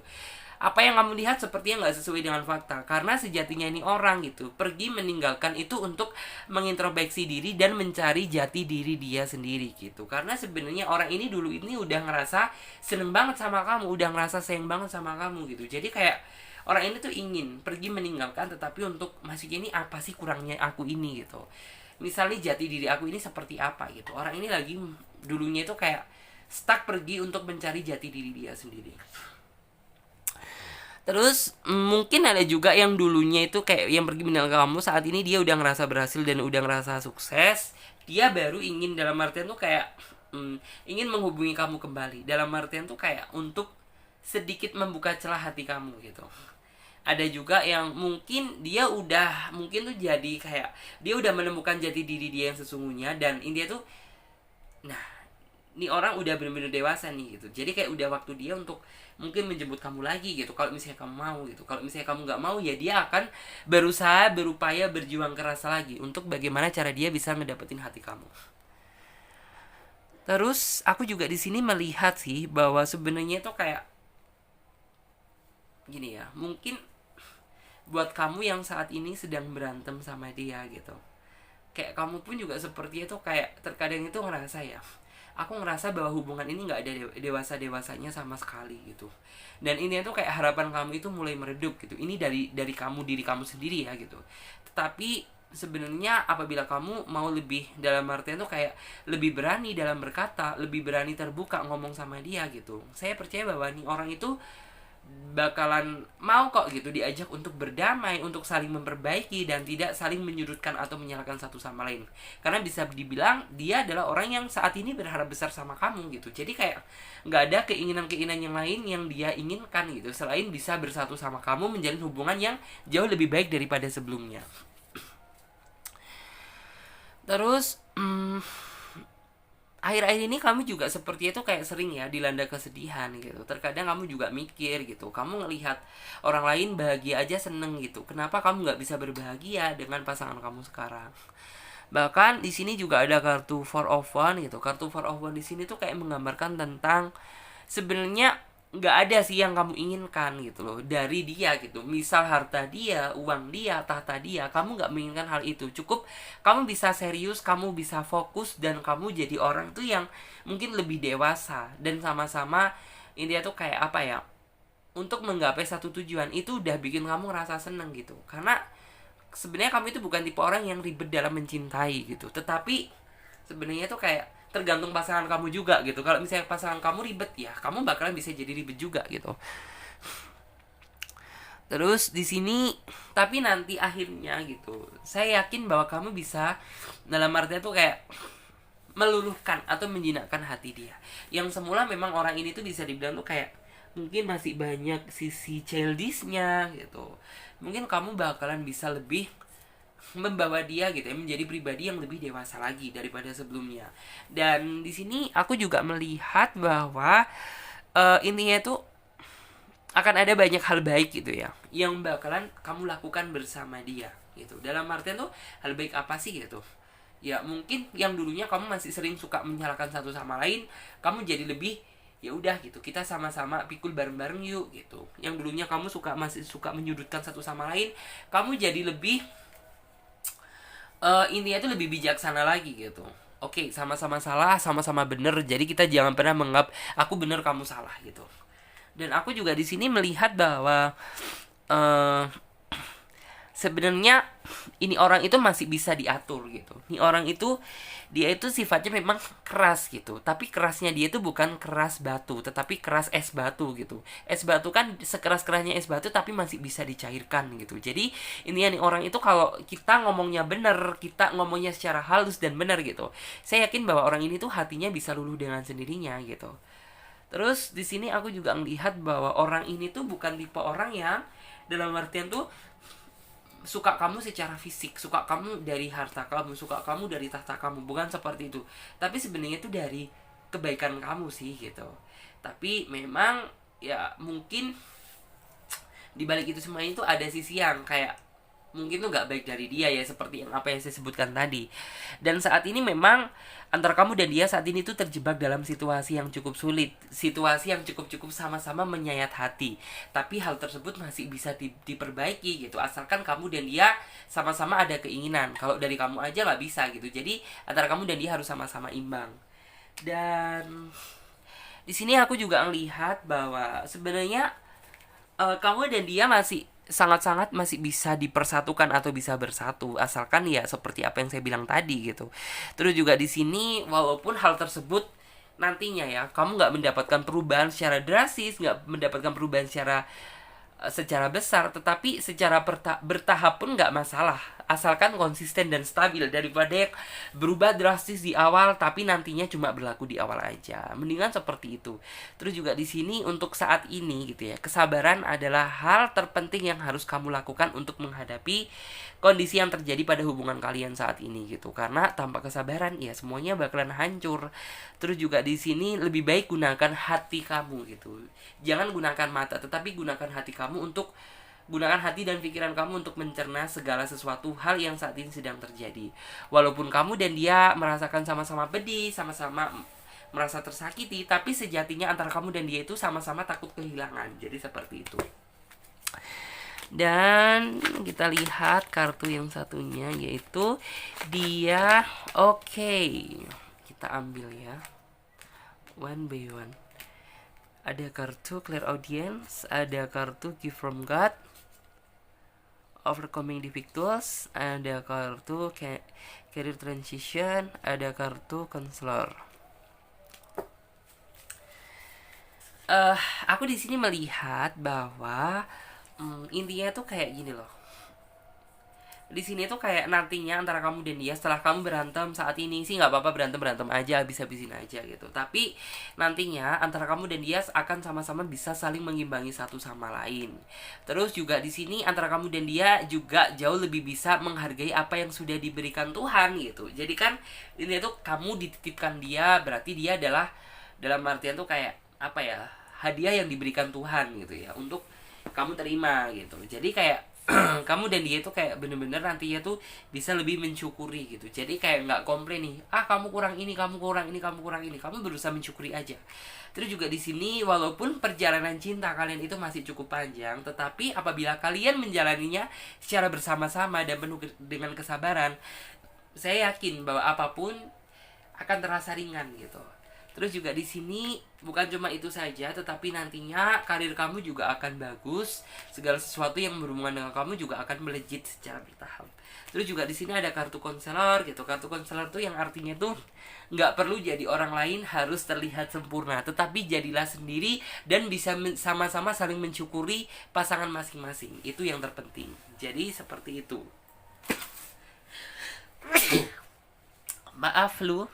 Speaker 1: Apa yang kamu lihat sepertinya nggak sesuai dengan fakta, karena sejatinya ini orang gitu pergi meninggalkan itu untuk mengintrospeksi diri dan mencari jati diri dia sendiri gitu. Karena sebenarnya orang ini dulu ini udah ngerasa seneng banget sama kamu, udah ngerasa sayang banget sama kamu gitu. Jadi kayak orang ini tuh ingin pergi meninggalkan, tetapi untuk maksudnya ini apa sih kurangnya aku ini gitu. Misalnya jati diri aku ini seperti apa gitu. Orang ini lagi dulunya itu kayak stuck pergi untuk mencari jati diri dia sendiri. Terus mungkin ada juga yang dulunya itu kayak yang pergi meninggalkan kamu, saat ini dia udah ngerasa berhasil dan udah ngerasa sukses. Dia baru ingin dalam artian tuh kayak ingin menghubungi kamu kembali. Dalam artian tuh kayak untuk sedikit membuka celah hati kamu gitu. Ada juga yang mungkin dia udah mungkin tuh jadi kayak dia udah menemukan jati diri dia yang sesungguhnya, dan ini dia tuh nah ini orang udah bener-bener dewasa nih gitu. Jadi kayak udah waktu dia untuk mungkin menjemput kamu lagi gitu kalau misalnya kamu mau gitu. Kalau misalnya kamu nggak mau ya dia akan berusaha berupaya berjuang keras lagi untuk bagaimana cara dia bisa ngedapetin hati kamu. Terus aku juga di sini melihat sih bahwa sebenarnya tuh kayak gini ya, mungkin buat kamu yang saat ini sedang berantem sama dia gitu, kayak kamu pun juga seperti itu, kayak terkadang itu ngerasa ya, aku ngerasa bahwa hubungan ini nggak ada dewasanya sama sekali gitu. Dan ini tuh kayak harapan kamu itu mulai meredup gitu. Ini dari kamu, diri kamu sendiri ya gitu. Tetapi sebenarnya apabila kamu mau lebih, dalam artian tuh kayak lebih berani dalam berkata, lebih berani terbuka ngomong sama dia gitu, saya percaya bahwa nih orang itu bakalan mau kok gitu diajak untuk berdamai, untuk saling memperbaiki dan tidak saling menyudutkan atau menyalahkan satu sama lain. Karena bisa dibilang dia adalah orang yang saat ini berharap besar sama kamu gitu. Jadi kayak nggak ada keinginan-keinginan yang lain yang dia inginkan gitu selain bisa bersatu sama kamu, menjalin hubungan yang jauh lebih baik daripada sebelumnya. Terus akhir-akhir ini kamu juga seperti itu kayak sering ya dilanda kesedihan gitu. Terkadang kamu juga mikir gitu, kamu ngelihat orang lain bahagia aja seneng gitu, kenapa kamu nggak bisa berbahagia dengan pasangan kamu sekarang. Bahkan di sini juga ada kartu Four of One gitu. Kartu Four of One di sini tuh kayak menggambarkan tentang sebenarnya nggak ada sih yang kamu inginkan gitu loh dari dia gitu. Misal harta dia, uang dia, tahta dia, kamu nggak menginginkan hal itu. Cukup kamu bisa serius, kamu bisa fokus, dan kamu jadi orang tuh yang mungkin lebih dewasa dan sama-sama ini tuh kayak apa ya, untuk menggapai satu tujuan itu udah bikin kamu ngerasa seneng gitu. Karena sebenarnya kamu itu bukan tipe orang yang ribet dalam mencintai gitu, tetapi sebenarnya tuh kayak tergantung pasangan kamu juga gitu. Kalau misalnya pasangan kamu ribet ya kamu bakalan bisa jadi ribet juga gitu. Terus di sini tapi nanti akhirnya gitu, saya yakin bahwa kamu bisa, dalam artinya tuh kayak meluluhkan atau menjinakkan hati dia. Yang semula memang orang ini tuh bisa dibilang tuh kayak mungkin masih banyak sisi childishnya gitu. Mungkin kamu bakalan bisa lebih membawa dia gitu ya menjadi pribadi yang lebih dewasa lagi daripada sebelumnya. Dan di sini aku juga melihat bahwa intinya itu akan ada banyak hal baik gitu ya yang bakalan kamu lakukan bersama dia gitu. Dalam artian tuh hal baik apa sih gitu? Ya mungkin yang dulunya kamu masih sering suka menyalahkan satu sama lain, kamu jadi lebih ya udah gitu, kita sama-sama pikul bareng-bareng yuk gitu. Yang dulunya kamu masih suka menyudutkan satu sama lain, kamu jadi lebih intinya itu lebih bijaksana lagi gitu. Oke, sama-sama salah, sama-sama bener. Jadi kita jangan pernah menganggap aku bener kamu salah gitu. Dan aku juga di sini melihat bahwa eh sebenarnya ini orang itu masih bisa diatur gitu. Ini orang itu dia itu sifatnya memang keras gitu, tapi kerasnya dia itu bukan keras batu, tetapi keras es batu gitu. Es batu kan sekeras-kerasnya es batu tapi masih bisa dicairkan gitu. Jadi ini nih orang itu kalau kita ngomongnya benar, kita ngomongnya secara halus dan benar gitu, saya yakin bahwa orang ini tuh hatinya bisa luluh dengan sendirinya gitu. Terus di sini aku juga melihat bahwa orang ini tuh bukan tipe orang yang dalam artian tuh suka kamu secara fisik, suka kamu dari harta kamu, suka kamu dari tahta kamu, bukan seperti itu. Tapi sebenarnya itu dari kebaikan kamu sih gitu. Tapi memang ya mungkin di balik itu semua itu ada sisi yang kayak mungkin tuh nggak baik dari dia ya, seperti yang apa yang saya sebutkan tadi. Dan saat ini memang antara kamu dan dia saat ini tuh terjebak dalam situasi yang cukup sulit, situasi yang cukup sama-sama menyayat hati. Tapi hal tersebut masih bisa diperbaiki gitu, asalkan kamu dan dia sama-sama ada keinginan. Kalau dari kamu aja nggak bisa gitu, jadi antara kamu dan dia harus sama-sama imbang. Dan di sini aku juga melihat bahwa sebenarnya kamu dan dia masih sangat-sangat masih bisa dipersatukan atau bisa bersatu, asalkan ya seperti apa yang saya bilang tadi gitu. Terus juga di sini walaupun hal tersebut nantinya ya kamu nggak mendapatkan perubahan secara drastis, nggak mendapatkan perubahan secara besar, tetapi secara bertahap pun nggak masalah, asalkan konsisten dan stabil, daripada berubah drastis di awal tapi nantinya cuma berlaku di awal aja. Mendingan seperti itu. Terus juga di sini untuk saat ini gitu ya, kesabaran adalah hal terpenting yang harus kamu lakukan untuk menghadapi kondisi yang terjadi pada hubungan kalian saat ini gitu. Karena tanpa kesabaran ya semuanya bakalan hancur. Terus juga di sini lebih baik gunakan hati kamu gitu. Jangan gunakan mata, tetapi gunakan hati kamu untuk gunakan hati dan pikiran kamu untuk mencerna segala sesuatu hal yang saat ini sedang terjadi. Walaupun kamu dan dia merasakan sama-sama pedih, sama-sama merasa tersakiti, tapi sejatinya antara kamu dan dia itu sama-sama takut kehilangan. Jadi seperti itu. Dan kita lihat kartu yang satunya, yaitu dia. Oke, kita ambil ya, one by one. Ada kartu clear audience, ada kartu gift from God, overcoming difficulties, ada kartu career transition, ada kartu counselor. Aku di sini melihat bahwa intinya tuh kayak gini loh. Di sini tuh kayak nantinya antara kamu dan dia, setelah kamu berantem saat ini sih nggak apa-apa, berantem aja, habis-habisin aja gitu. Tapi nantinya antara kamu dan dia akan sama-sama bisa saling mengimbangi satu sama lain. Terus juga di sini antara kamu dan dia juga jauh lebih bisa menghargai apa yang sudah diberikan Tuhan gitu. Jadi kan ini tuh kamu dititipkan dia, berarti dia adalah dalam artian tuh kayak apa ya, hadiah yang diberikan Tuhan gitu ya, untuk kamu terima gitu. Jadi kayak kamu dan dia itu kayak bener-bener nantinya tuh bisa lebih mensyukuri gitu. Jadi kayak nggak komplain nih, kamu kurang ini, kamu kurang ini, kamu kurang ini. Kamu berusaha mensyukuri aja. Terus juga di sini walaupun perjalanan cinta kalian itu masih cukup panjang, tetapi apabila kalian menjalaninya secara bersama-sama dan penuh dengan kesabaran, saya yakin bahwa apapun akan terasa ringan gitu. Terus juga di sini bukan cuma itu saja, tetapi nantinya karir kamu juga akan bagus. Segala sesuatu yang berhubungan dengan kamu juga akan melejit secara bertahap. Terus juga di sini ada kartu konselor gitu. Kartu konselor tuh yang artinya tuh nggak perlu jadi orang lain harus terlihat sempurna, tetapi jadilah sendiri dan bisa sama-sama saling mensyukuri pasangan masing-masing. Itu yang terpenting. Jadi seperti itu. Maaf lu.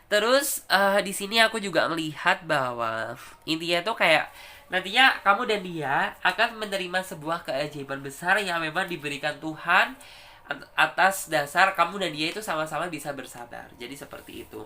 Speaker 1: Terus di sini aku juga melihat bahwa intinya tuh kayak nantinya kamu dan dia akan menerima sebuah keajaiban besar yang memang diberikan Tuhan atas dasar kamu dan dia itu sama-sama bisa bersabar. Jadi seperti itu.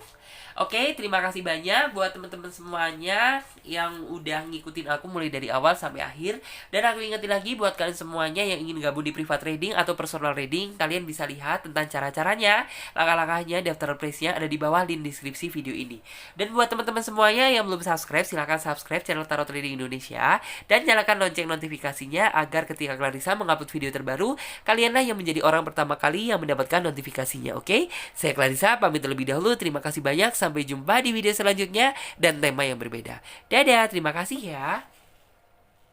Speaker 1: Oke, terima kasih banyak buat teman-teman semuanya yang udah ngikutin aku mulai dari awal sampai akhir. Dan aku ingetin lagi buat kalian semuanya yang ingin gabung di private reading atau personal reading, kalian bisa lihat tentang cara-caranya, langkah-langkahnya, daftar price-nya ada di bawah link deskripsi video ini. Dan buat teman-teman semuanya yang belum subscribe, silahkan subscribe channel Tarot Trading Indonesia dan nyalakan lonceng notifikasinya agar ketika Clarissa mengupload video terbaru, kalianlah yang menjadi orang pertama kali yang mendapatkan notifikasinya, oke? Saya Clarissa, pamit terlebih dahulu. Terima kasih banyak. Sampai jumpa di video selanjutnya dan tema yang berbeda. Dadah, terima kasih ya.